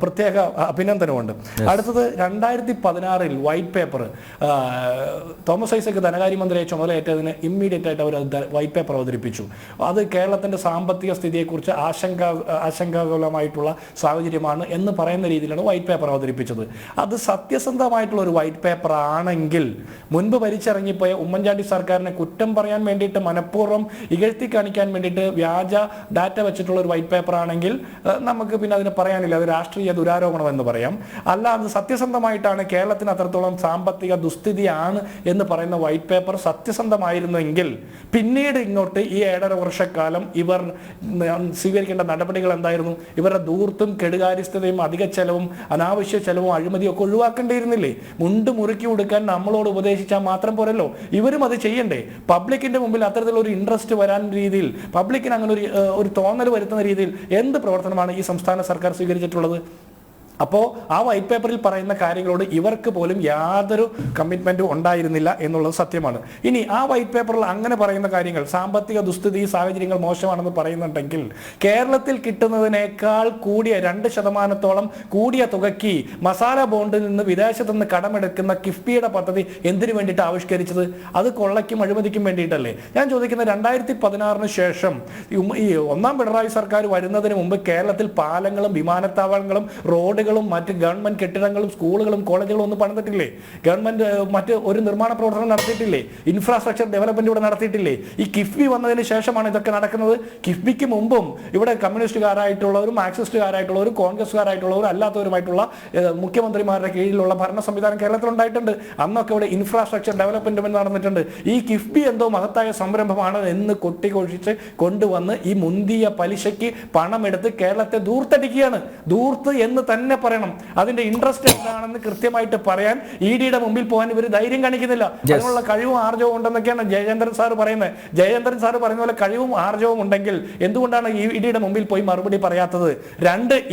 പ്രത്യേക അഭിനന്ദനമുണ്ട്. അടുത്തത് 2016 വൈറ്റ് പേപ്പർ തോമസ് ഐസക് ധനകാര്യമന്ത്രിയെ ചുമതലയേറ്റതിന് ഇമ്മീഡിയറ്റ് ആയിട്ട് അവർ വൈറ്റ് പേപ്പർ അവതരിപ്പിച്ചു. അത് കേരളത്തിന്റെ സാമ്പത്തിക സ്ഥിതിയെക്കുറിച്ച് ആശങ്കാകുലമായിട്ടുള്ള സാഹചര്യമാണ് എന്ന് പറയുന്ന രീതിയിലാണ് വൈറ്റ് പേപ്പർ അവതരിപ്പിച്ചത്. അത് സത്യസന്ധമായിട്ടുള്ള ഒരു വൈറ്റ് പേപ്പർ ആണെങ്കിൽ മുൻപ് ഭരിച്ചിറങ്ങിപ്പോയ ഉമ്മൻചാണ്ടി സർക്കാരിനെ കുറ്റം പറയാൻ വേണ്ടിയിട്ട് മനഃപൂർവ്വം ഇകഴ്ത്തി കാണിക്കാൻ വേണ്ടിയിട്ട് വ്യാജ ഡാറ്റ വെച്ചിട്ടുള്ള ഒരു വൈറ്റ് പേപ്പർ ആണെങ്കിൽ നമുക്ക് പിന്നെ അതിന് പറയാനില്ല, അത് രാഷ്ട്രീയ ദുരാരോപണം എന്ന് പറയാം. അല്ല, അത് സത്യസന്ധമായിട്ടാണ് കേരളത്തിന് അത്രത്തോളം സാമ്പത്തിക ദുസ്ഥിതിയാണ് എന്ന് പറയുന്ന വൈറ്റ് പേപ്പർ സത്യസന്ധമായിരുന്നെങ്കിൽ പിന്നീട് ഇങ്ങോട്ട് ഈ 1.5 വർഷക്കാലം ഇവർ സ്വീകരിക്കേണ്ട നടപടികൾ എന്തായിരുന്നു? ഇവരുടെ ധൂർത്തും കെടുകാര്യസ്ഥതയും അധിക ചെലവും അനാവശ്യ ചെലവും അഴിമതിയും ഒക്കെ ഒഴിവാക്കേണ്ടിയിരുന്നില്ലേ? മുണ്ട് മുറുക്കി കൊടുക്കാൻ നമ്മളോട് ഉപദേശിച്ചാൽ മാത്രം പോരല്ലോ, ഇവരും അത് ചെയ്യണ്ടേ? പബ്ലിക്കിന്റെ മുമ്പിൽ അത്തരത്തിലൊരു ഇൻട്രസ്റ്റ് വരാൻ രീതിയിൽ, പബ്ലിക്കിന് അങ്ങനെ ഒരു തോന്നൽ വരുത്തുന്ന രീതിയിൽ എന്ത് പ്രവർത്തനമാണ് ഈ സംസ്ഥാന സർക്കാർ സ്വീകരിച്ചിട്ടുള്ളത്? അപ്പോൾ ആ വൈറ്റ് പേപ്പറിൽ പറയുന്ന കാര്യങ്ങളോട് ഇവർക്ക് പോലും യാതൊരു കമ്മിറ്റ്മെന്റും ഉണ്ടായിരുന്നില്ല എന്നുള്ളത് സത്യമാണ്. ഇനി ആ വൈറ്റ് പേപ്പറിൽ അങ്ങനെ പറയുന്ന കാര്യങ്ങൾ, സാമ്പത്തിക ദുസ്ഥിതി സാഹചര്യങ്ങൾ മോശമാണെന്ന് പറയുന്നുണ്ടെങ്കിൽ കേരളത്തിൽ കിട്ടുന്നതിനേക്കാൾ കൂടിയ 2% കൂടിയ തുകയ്ക്ക് മസാല ബോണ്ടിൽ നിന്ന് വിദേശത്ത് നിന്ന് കടമെടുക്കുന്ന കിഫ്ബിയുടെ പദ്ധതി എന്തിനു വേണ്ടിയിട്ട് ആവിഷ്കരിച്ചത്? അത് കൊള്ളയ്ക്കും അഴിമതിക്കും വേണ്ടിയിട്ടല്ലേ? ഞാൻ ചോദിക്കുന്നത് 2016 ശേഷം ഈ ഒന്നാം പിണറായി സർക്കാർ വരുന്നതിന് മുമ്പ് കേരളത്തിൽ പാലങ്ങളും വിമാനത്താവളങ്ങളും റോഡുകളും മറ്റ് ഗവൺമെന്റ് കെട്ടിടങ്ങളും സ്കൂളുകളും കോളേജുകളും ഒന്നും പണിതിട്ടില്ലേ? ഗവൺമെന്റ് മറ്റ് ഒരു നിർമ്മാണ പ്രവർത്തനം നടത്തിയിട്ടില്ലേ? ഇൻഫ്രാസ്ട്രക്ചർ ഡെവലപ്മെന്റ് ഇവിടെ നടത്തിയിട്ടില്ലേ? ഈ കിഫ്ബി വന്നതിന് ശേഷമാണ് ഇതൊക്കെ നടക്കുന്നത്. കിഫ്ബിക്ക് മുമ്പും ഇവിടെ കമ്മ്യൂണിസ്റ്റുകാരായിട്ടുള്ളവരും മാർക്സിസ്റ്റുകാരായിട്ടുള്ളവരും കോൺഗ്രസ്സുകാരായിട്ടുള്ളവരും അല്ലാത്തവരുമായിട്ടുള്ള മുഖ്യമന്ത്രിമാരുടെ കീഴിലുള്ള ഭരണ സംവിധാനം കേരളത്തിൽ ഉണ്ടായിട്ടുണ്ട്. അന്നൊക്കെ ഇവിടെ ഇൻഫ്രാസ്ട്രക്ചർ ഡെവലപ്മെന്റ് നടന്നിട്ടുണ്ട്. ഈ കിഫ്ബി എന്തോ മഹത്തായ സംരംഭമാണ് എന്ന് കൊട്ടിക്കൊഴിച്ച് കൊണ്ടുവന്ന് ഈ മുന്തിയ പലിശയ്ക്ക് പണമെടുത്ത് കേരളത്തെ ദൂർത്തടിക്കുകയാണ്. ദൂർത്ത് എന്ന് തന്നെ പറയണം. അതിന്റെ ഇൻട്രസ്റ്റ് എന്താണെന്ന് കൃത്യമായിട്ട് പറയാൻ ED-യുടെ മുമ്പിൽ പോകാൻ ഇവർ ധൈര്യം കാണിക്കുന്നില്ല. അതിനുള്ള കഴിവും ആർജവും ഉണ്ടെന്നൊക്കെയാണ് ജയചന്ദ്രൻ സാർ പറയുന്നത്. ജയചന്ദ്രൻ സാർ പറയുന്ന പോലെ കഴിവും ആർജവും ഉണ്ടെങ്കിൽ എന്തുകൊണ്ടാണ് ED-യുടെ മുമ്പിൽ പോയി മറുപടി പറയാത്തത്?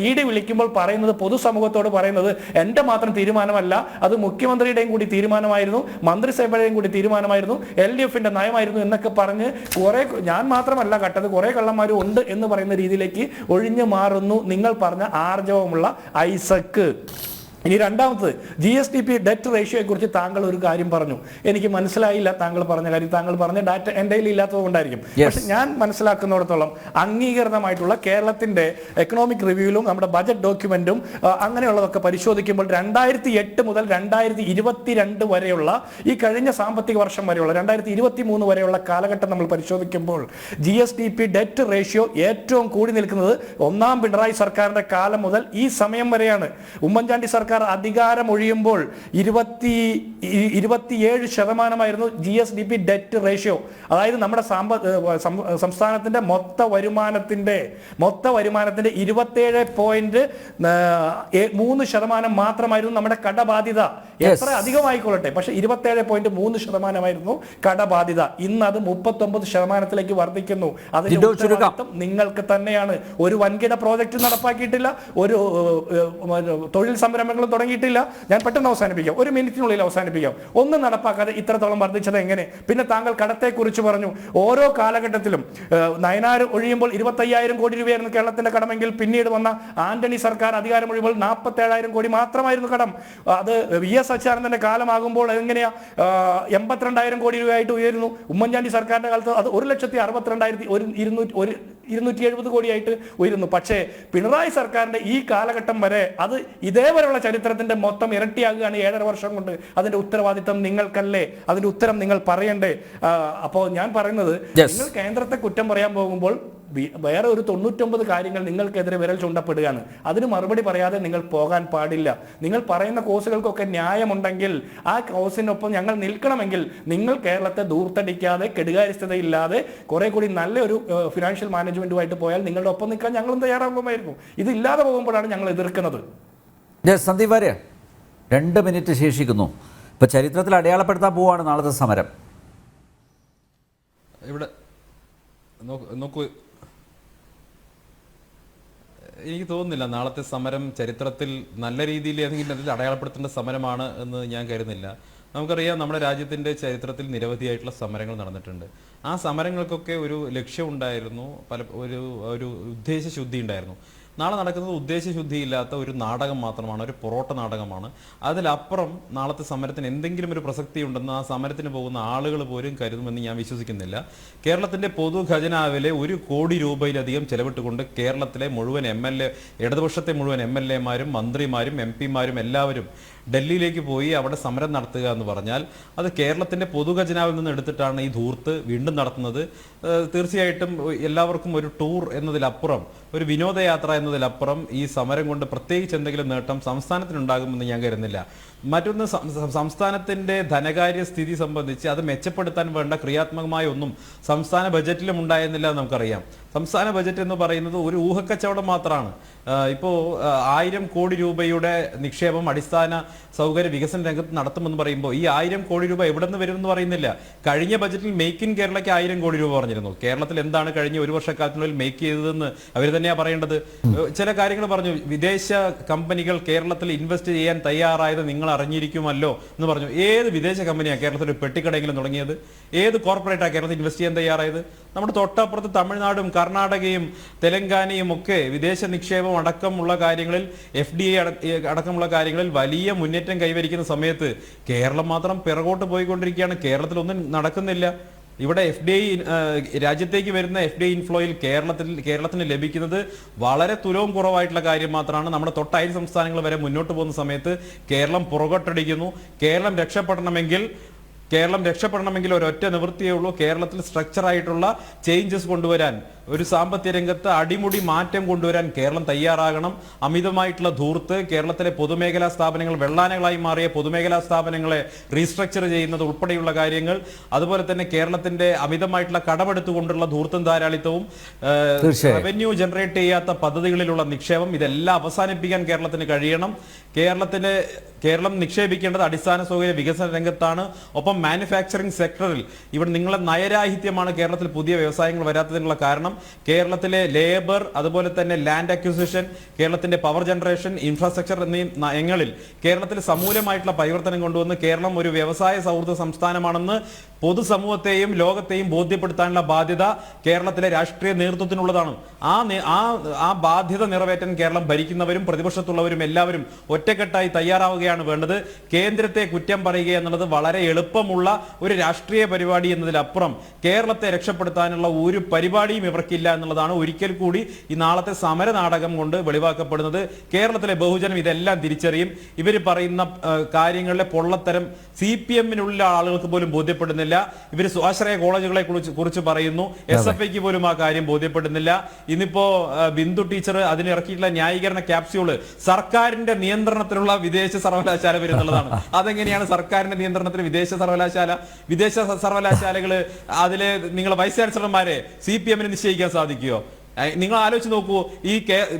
ED വിളിക്കുമ്പോൾ പറയുന്നത്, പൊതുസമൂഹത്തോട് പറയുന്നത് എന്റെ മാത്രം തീരുമാനമല്ല, അത് മുഖ്യമന്ത്രിയുടെയും കൂടി തീരുമാനമായിരുന്നു, മന്ത്രിസഭയുടെയും കൂടി തീരുമാനമായിരുന്നു, LDF-ന്റെ നയമായിരുന്നു എന്നൊക്കെ പറഞ്ഞ് കുറെ, ഞാൻ മാത്രമല്ല കട്ടത്, കുറെ കള്ളന്മാരും ഉണ്ട് എന്ന് പറയുന്ന രീതിയിലേക്ക് ഒഴിഞ്ഞു മാറുന്നു നിങ്ങൾ പറഞ്ഞ ആർജവമുള്ള ഐസക്. ഇനി രണ്ടാമത് GSDP ഡെറ്റ് റേഷ്യോയെ കുറിച്ച് താങ്കൾ ഒരു കാര്യം പറഞ്ഞു. എനിക്ക് മനസ്സിലായില്ല താങ്കൾ പറഞ്ഞ കാര്യം. താങ്കൾ പറഞ്ഞ ഡാറ്റ എൻ്റെ കയ്യിൽ ഇല്ലാത്തത് കൊണ്ടായിരിക്കും. പക്ഷെ ഞാൻ മനസ്സിലാക്കുന്നിടത്തോളം അംഗീകൃതമായിട്ടുള്ള കേരളത്തിന്റെ എക്കണോമിക് റിവ്യൂവിലും നമ്മുടെ ബജറ്റ് ഡോക്യുമെന്റും അങ്ങനെയുള്ളതൊക്കെ പരിശോധിക്കുമ്പോൾ 2008 മുതൽ 2022 വരെയുള്ള ഈ കഴിഞ്ഞ സാമ്പത്തിക വർഷം വരെയുള്ള 2023 വരെയുള്ള കാലഘട്ടം നമ്മൾ പരിശോധിക്കുമ്പോൾ GSDP ഡെറ്റ് റേഷ്യോ ഏറ്റവും കൂടി നിൽക്കുന്നത് ഒന്നാം പിണറായി സർക്കാരിന്റെ കാലം മുതൽ ഈ സമയം വരെയാണ്. ഉമ്മൻചാണ്ടി സർക്കാർ സർക്കാർ അധികാരം ഒഴിയുമ്പോൾ 27% GSDP ഡെറ്റ് റേഷ്യോ. അതായത് നമ്മുടെ സംസ്ഥാനത്തിന്റെ മൊത്ത വരുമാനത്തിന്റെ 27.3% മാത്രമായിരുന്നു നമ്മുടെ കടബാധ്യത. എത്ര അധികമായിക്കൊള്ളട്ടെ, പക്ഷെ 27.3% കടബാധ്യത. ഇന്ന് അത് 39% വർദ്ധിക്കുന്നു. അതിന്റെ ഉത്തരവാദിത്വം നിങ്ങൾക്ക് തന്നെയാണ്. ഒരു വൻകിട പ്രോജക്റ്റ് നടപ്പാക്കിയിട്ടില്ല, ഒരു തൊഴിൽ സംരംഭങ്ങളും തുടങ്ങിയിട്ടില്ല. ഞാൻ പെട്ടെന്ന് അവസാനിപ്പിക്കാം, 1 മിനിറ്റിനുള്ളിൽ അവസാനിപ്പിക്കാം. ഒന്നും നടപ്പാക്കാതെ ഇത്രത്തോളം വർദ്ധിച്ചത് എങ്ങനെ? പിന്നെ താങ്കൾ കടത്തെക്കുറിച്ച് പറഞ്ഞു. ഓരോ കാലഘട്ടത്തിലും നയനാർ ഒഴിയുമ്പോൾ 25,000 കോടി രൂപയായിരുന്നു കേരളത്തിന്റെ കടമെങ്കിൽ പിന്നീട് വന്ന ആന്റണി സർക്കാർ അധികാരം ഒഴിയുമ്പോൾ 47,000 കോടി മാത്രമായിരുന്നു കടം. അത് VS അച്യുതാനന്ദന്റെ കാലമാകുമ്പോൾ എങ്ങനെയാ 82,000 കോടി രൂപയായിട്ട് ഉയരുന്നു. ഉമ്മൻചാണ്ടി സർക്കാരിന്റെ കാലത്ത് അത് 1,62,270 കോടിയായിട്ട് ഉയരുന്നു. പക്ഷേ പിണറായി സർക്കാരിന്റെ ഈ കാലഘട്ടം വരെ അത് ഇതേവരെയുള്ള ചരിത്രത്തിന്റെ മൊത്തം ഇരട്ടിയാകുകയാണ് 7.5 വർഷം കൊണ്ട്. അതിന്റെ ഉത്തരവാദിത്തം നിങ്ങൾക്കല്ലേ? അതിന്റെ ഉത്തരം നിങ്ങൾ പറയണ്ടേ? അപ്പോൾ ഞാൻ പറയുന്നത്, നിങ്ങൾ കേന്ദ്രത്തെ കുറ്റം പറയാൻ പോകുമ്പോൾ വേറെ ഒരു 99 കാര്യങ്ങൾ നിങ്ങൾക്കെതിരെ വിരൽ ചൂണ്ടപ്പെടുകയാണ്. അതിന് മറുപടി പറയാതെ നിങ്ങൾ പോകാൻ പാടില്ല. നിങ്ങൾ പറയുന്ന കോഴ്സുകൾക്കൊക്കെ ന്യായമുണ്ടെങ്കിൽ ആ കോഴ്സിനൊപ്പം ഞങ്ങൾ നിൽക്കണമെങ്കിൽ നിങ്ങൾ കേരളത്തെ ദൂർത്തടിക്കാതെ, കെടുകാര്യസ്ഥതയില്ലാതെ കുറെ കൂടി നല്ലൊരു ഫിനാൻഷ്യൽ മാനേജ്മെന്റുമായിട്ട് പോയാൽ നിങ്ങളുടെ ഒപ്പം നിൽക്കാൻ ഞങ്ങളും തയ്യാറാകുമായിരുന്നു. ഇതില്ലാതെ പോകുമ്പോഴാണ് ഞങ്ങൾ എതിർക്കുന്നത്. സന്ദീപ് വാര്യർ, 2 മിനിറ്റ് ശേഷിക്കുന്നു. ഇപ്പൊ ചരിത്രത്തിൽ അടയാളപ്പെടുത്താൻ പോവാണ് നാളത്തെ സമരം. ഇവിടെ നോക്കൂ, എനിക്ക് തോന്നുന്നില്ല നാളത്തെ സമരം ചരിത്രത്തിൽ നല്ല രീതിയിൽ ഏതെങ്കിലും അതിൽ അടയാളപ്പെടുത്തേണ്ട സമരമാണ് എന്ന് ഞാൻ കരുതുന്നില്ല. നമുക്കറിയാം, നമ്മുടെ രാജ്യത്തിൻ്റെ ചരിത്രത്തിൽ നിരവധിയായിട്ടുള്ള സമരങ്ങൾ നടന്നിട്ടുണ്ട്. ആ സമരങ്ങൾക്കൊക്കെ ഒരു ലക്ഷ്യമുണ്ടായിരുന്നു, ഒരു ഉദ്ദേശശുദ്ധി ഉണ്ടായിരുന്നു. നാളെ നടക്കുന്നത് ഉദ്ദേശശുദ്ധിയില്ലാത്ത ഒരു നാടകം മാത്രമാണ്, ഒരു പൊറോട്ട നാടകമാണ്. അതിലപ്പുറം നാളത്തെ സമരത്തിന് എന്തെങ്കിലും ഒരു പ്രസക്തി ഉണ്ടെന്ന് ആ സമരത്തിന് പോകുന്ന ആളുകൾ പോലും കരുതുമെന്ന് ഞാൻ വിശ്വസിക്കുന്നില്ല. കേരളത്തിൻ്റെ പൊതു ഖജനാവിലെ 1 കോടി രൂപയിലധികം ചെലവിട്ടുകൊണ്ട് കേരളത്തിലെ മുഴുവൻ ഇടതുപക്ഷത്തെ മുഴുവൻ MLA-മാരും മന്ത്രിമാരും MP-മാരും എല്ലാവരും ഡൽഹിയിലേക്ക് പോയി അവിടെ സമരം നടത്തുക എന്ന് പറഞ്ഞാൽ അത് കേരളത്തിൻ്റെ പൊതു ഖജനാവിൽ നിന്ന് എടുത്തിട്ടാണ് ഈ ധൂർത്ത് വീണ്ടും നടത്തുന്നത്. തീർച്ചയായിട്ടും എല്ലാവർക്കും ഒരു ടൂർ എന്നതിലപ്പുറം, ഒരു വിനോദയാത്ര എന്നതിലപ്പുറം ഈ സമരം കൊണ്ട് പ്രത്യേകിച്ച് എന്തെങ്കിലും നേട്ടം സംസ്ഥാനത്തിനുണ്ടാകുമെന്ന് ഞാൻ കരുതുന്നില്ല. മറ്റൊന്ന്, സംസ്ഥാനത്തിൻ്റെ ധനകാര്യ സ്ഥിതി സംബന്ധിച്ച് അത് മെച്ചപ്പെടുത്താൻ വേണ്ട ക്രിയാത്മകമായ ഒന്നും സംസ്ഥാന ബജറ്റിലും ഉണ്ടായിരുന്നില്ല എന്ന് നമുക്കറിയാം. സംസ്ഥാന ബജറ്റ് എന്ന് പറയുന്നത് ഒരു ഊഹക്കച്ചവടം മാത്രമാണ്. ഇപ്പോൾ 1000 കോടി രൂപയുടെ നിക്ഷേപം അടിസ്ഥാന സൗകര്യ വികസന രംഗത്ത് നടത്തുമെന്ന് പറയുമ്പോൾ ഈ 1000 കോടി രൂപ എവിടെ നിന്ന് വരുമെന്ന് പറയുന്നില്ല. കഴിഞ്ഞ ബജറ്റിൽ മേക്ക് ഇൻ കേരളയ്ക്ക് 1000 കോടി രൂപ പറഞ്ഞിരുന്നു. കേരളത്തിൽ എന്താണ് കഴിഞ്ഞ 1 വർഷക്കാലത്തിനുള്ളിൽ മേക്ക് ചെയ്തതെന്ന് അവർ തന്നെയാണ് പറയേണ്ടത്. ചില കാര്യങ്ങൾ പറഞ്ഞു. വിദേശ കമ്പനികൾ കേരളത്തിൽ ഇൻവെസ്റ്റ് ചെയ്യാൻ തയ്യാറായത് നിങ്ങൾ അറിഞ്ഞിരിക്കുമല്ലോ എന്ന് പറഞ്ഞു. ഏത് വിദേശ കമ്പനിയാണ് കേരളത്തിൽ ഒരു പെട്ടിക്കടയെങ്കിലും തുടങ്ങിയത്? ഏത് കോർപ്പറേറ്റാണ് കേരളത്തിൽ ഇൻവെസ്റ്റ് ചെയ്യാൻ തയ്യാറായത്? നമ്മുടെ തൊട്ടപ്പുറത്ത് തമിഴ്നാടും കർണാടകയും തെലങ്കാനയും ഒക്കെ വിദേശ നിക്ഷേപം അടക്കമുള്ള കാര്യങ്ങളിൽ, FDI അടക്കമുള്ള കാര്യങ്ങളിൽ വലിയ മുന്നേറ്റം കൈവരിക്കുന്ന സമയത്ത് കേരളം മാത്രം പിറകോട്ട് പോയിക്കൊണ്ടിരിക്കുകയാണ്. കേരളത്തിലൊന്നും നടക്കുന്നില്ല. ഇവിടെ FDI രാജ്യത്തേക്ക് വരുന്ന FDI ഇൻഫ്ലോയിൽ കേരളത്തിന് ലഭിക്കുന്നത് വളരെ തുലവും കുറവായിട്ടുള്ള കാര്യം മാത്രമാണ്. നമ്മുടെ തൊട്ടയൽ സംസ്ഥാനങ്ങൾ വരെ മുന്നോട്ട് പോകുന്ന സമയത്ത് കേരളം പുറകോട്ടടിക്കുന്നു. കേരളം രക്ഷപ്പെടണമെങ്കിൽ ഒരൊറ്റ നിവൃത്തിയേ ഉള്ളൂ. കേരളത്തിൽ സ്ട്രക്ചറായിട്ടുള്ള ചേഞ്ചസ് കൊണ്ടുവരാൻ, ഒരു സാമ്പത്തിക രംഗത്ത് അടിമുടി മാറ്റം കൊണ്ടുവരാൻ കേരളം തയ്യാറാകണം. അമിതമായിട്ടുള്ള ധൂർത്ത്, കേരളത്തിലെ പൊതുമേഖലാ സ്ഥാപനങ്ങൾ വെള്ളാനകളായി മാറിയ പൊതുമേഖലാ സ്ഥാപനങ്ങളെ റീസ്ട്രക്ചർ ചെയ്യുന്നത് ഉൾപ്പെടെയുള്ള കാര്യങ്ങൾ, അതുപോലെ തന്നെ കേരളത്തിന്റെ അമിതമായിട്ടുള്ള കടമെടുത്തുകൊണ്ടുള്ള ധൂർത്തും ധാരാളിത്തവും, റവന്യൂ ജനറേറ്റ് ചെയ്യാത്ത പദ്ധതികളിലുള്ള നിക്ഷേപം, ഇതെല്ലാം അവസാനിപ്പിക്കാൻ കേരളത്തിന് കഴിയണം. കേരളം നിക്ഷേപിക്കേണ്ടത് അടിസ്ഥാന സൗകര്യ വികസന രംഗത്താണ്. ഒപ്പം മാനുഫാക്ചറിംഗ് സെക്ടറിൽ ഇവിടെ നിങ്ങളെ നയരാഹിത്യമാണ് കേരളത്തിൽ പുതിയ വ്യവസായങ്ങൾ വരാത്തതിനുള്ള കാരണം. കേരളത്തിലെ ലേബർ, അതുപോലെ തന്നെ ലാൻഡ് അക്വിസിഷൻ, കേരളത്തിന്റെ പവർ ജനറേഷൻ, ഇൻഫ്രാസ്ട്രക്ചർ എന്നീ നയങ്ങളിൽ കേരളത്തിൽ സമൂലമായിട്ടുള്ള പരിവർത്തനം കൊണ്ടുവന്ന് കേരളം ഒരു വ്യവസായ സൗഹൃദ സംസ്ഥാനമാണെന്ന് പൊതുസമൂഹത്തെയും ലോകത്തെയും ബോധ്യപ്പെടുത്താനുള്ള ബാധ്യത കേരളത്തിലെ രാഷ്ട്രീയ നേതൃത്വത്തിനുള്ളതാണ്. ആ ബാധ്യത നിറവേറ്റാൻ കേരളം ഭരിക്കുന്നവരും പ്രതിപക്ഷത്തുള്ളവരും എല്ലാവരും ഒറ്റക്കെട്ടായി തയ്യാറാവുകയാണ് വേണ്ടത്. കേന്ദ്രത്തെ കുറ്റം പറയുക എന്നുള്ളത് വളരെ എളുപ്പമുള്ള ഒരു രാഷ്ട്രീയ പരിപാടി എന്നതിലപ്പുറം കേരളത്തെ രക്ഷപ്പെടുത്താനുള്ള ഒരു പരിപാടിയും ഇവർക്കില്ല എന്നുള്ളതാണ് ഒരിക്കൽ കൂടി ഈ നാളത്തെ സമര നാടകം കൊണ്ട് വെളിവാക്കപ്പെടുന്നത്. കേരളത്തിലെ ബഹുജനം ഇതെല്ലാം തിരിച്ചറിയും. ഇവർ പറയുന്ന കാര്യങ്ങളിലെ പൊള്ളത്തരം CPM-നുള്ള ആളുകൾക്ക് പോലും ബോധ്യപ്പെടുന്നില്ല. ബോധ്യപ്പെടുന്നില്ല. ഇവർ സ്വാശ്രയ കോളേജുകളെ കുറിച്ച് പറയുന്നു. SFIക്ക് പോലും ആ കാര്യം ബോധ്യപ്പെടുന്നില്ല. ഇന്നിപ്പോ ബിന്ദു ടീച്ചർ അതിനിറക്കിയിട്ടുള്ള ന്യായീകരണ ക്യാപ്സ്യൂള് സർക്കാരിന്റെ നിയന്ത്രണത്തിലുള്ള വിദേശ സർവകലാശാല വരുന്നുള്ളതാണ്. അതെങ്ങനെയാണ് സർക്കാരിന്റെ നിയന്ത്രണത്തിൽ വിദേശ സർവകലാശാലകള് അതിലെ നിങ്ങൾ വൈസ് ചാൻസലർമാരെ CPM നിശ്ചയിക്കാൻ സാധിക്കുമോ? നിങ്ങൾ ആലോചിച്ച് നോക്കൂ. ഈ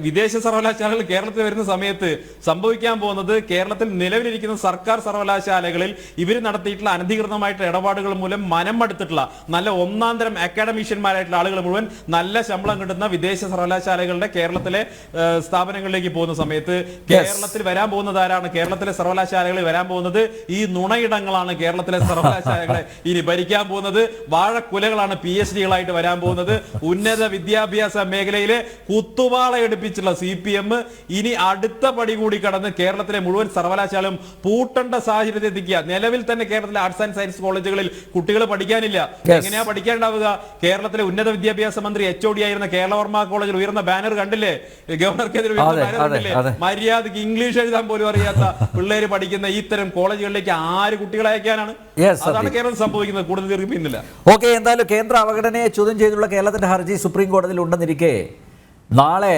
വിദേശ സർവകലാശാലകൾ കേരളത്തിൽ വരുന്ന സമയത്ത് സംഭവിക്കാൻ പോകുന്നത്, കേരളത്തിൽ നിലവിലിരിക്കുന്ന സർക്കാർ സർവകലാശാലകളിൽ ഇവർ നടത്തിയിട്ടുള്ള അനധികൃതമായിട്ടുള്ള ഇടപാടുകൾ മൂലം മനമടുത്തിട്ടുള്ള നല്ല ഒന്നാന്തരം അക്കാഡമീഷ്യന്മാരായിട്ടുള്ള ആളുകൾ മുഴുവൻ നല്ല ശമ്പളം കിട്ടുന്ന വിദേശ സർവകലാശാലകളുടെ കേരളത്തിലെ സ്ഥാപനങ്ങളിലേക്ക് പോകുന്ന സമയത്ത് കേരളത്തിൽ വരാൻ പോകുന്നത് ആരാണ്? കേരളത്തിലെ സർവകലാശാലകളിൽ വരാൻ പോകുന്നത് ഈ നുണയിടങ്ങളാണ്. കേരളത്തിലെ സർവകലാശാലകളെ ഇനി ഭരിക്കാൻ പോകുന്നത് വാഴക്കുലകളാണ്. PhD-കളായിട്ട് വരാൻ പോകുന്നത്. ഉന്നത വിദ്യാഭ്യാസ മേഖലയിലെ കുത്തുവാള എടുപ്പിച്ചുള്ള CPM ഇനി അടുത്ത പടി കൂടി കടന്ന് കേരളത്തിലെ മുഴുവൻ സർവകലാശാലയും പൂട്ടേണ്ട സാഹചര്യത്തിൽ എത്തിക്കുക. നിലവിൽ തന്നെ കേരളത്തിലെ ആർട്സ് ആൻഡ് സയൻസ് കോളേജുകളിൽ കുട്ടികൾ പഠിക്കാനില്ല. എങ്ങനെയാ പഠിക്കാനുണ്ടാവുക? കേരളത്തിലെ ഉന്നത വിദ്യാഭ്യാസ മന്ത്രി HOD ആയിരുന്ന കേരളവർമ്മ കോളേജിൽ ഉയർന്ന ബാനർ കണ്ടില്ലേ? ഗവർണർക്കെതിരെ ഉയർന്ന ബാനർ കണ്ടില്ലേ? മര്യാദക്ക് ഇംഗ്ലീഷ് എഴുതാൻ പോലും അറിയാത്ത പിള്ളേര് പഠിക്കുന്ന ഇത്തരം കോളേജുകളിലേക്ക് ആര് കുട്ടികളെ അയക്കാനാണ്? അതാണ് കേരളത്തിൽ സംഭവിക്കുന്നത്. കൂടുതൽ ദീർഘിപ്പിക്കുന്നില്ല. ഓക്കെ, എന്തായാലും കേന്ദ്ര അവഗണനയെ ചോദ്യം ചെയ്തുള്ള കേരളത്തിന്റെ ഹർജി സുപ്രീം കോടതിയിൽ ഉണ്ടെന്നിരിക്കെ നാളെ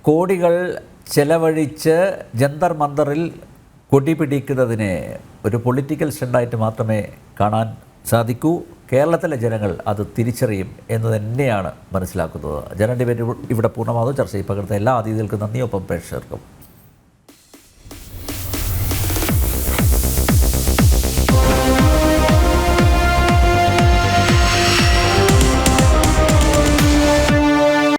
കോടികൾ ചെലവഴിച്ച് ജന്തർ മന്ദറിൽ കൊടി പിടിക്കുന്നതിനെ ഒരു പൊളിറ്റിക്കൽ സ്റ്റണ്ടായിട്ട് മാത്രമേ കാണാൻ സാധിക്കൂ. കേരളത്തിലെ ജനങ്ങൾ അത് തിരിച്ചറിയും എന്ന് തന്നെയാണ് മനസ്സിലാക്കുന്നത്. ജനഡിബേറ്റ് ഇവിടെ പൂർണ്ണമാകും. ചർച്ചയിൽ പങ്കെടുത്ത എല്ലാ അതിഥികൾക്കും നന്ദി. ഒപ്പം പ്രേക്ഷകർക്കും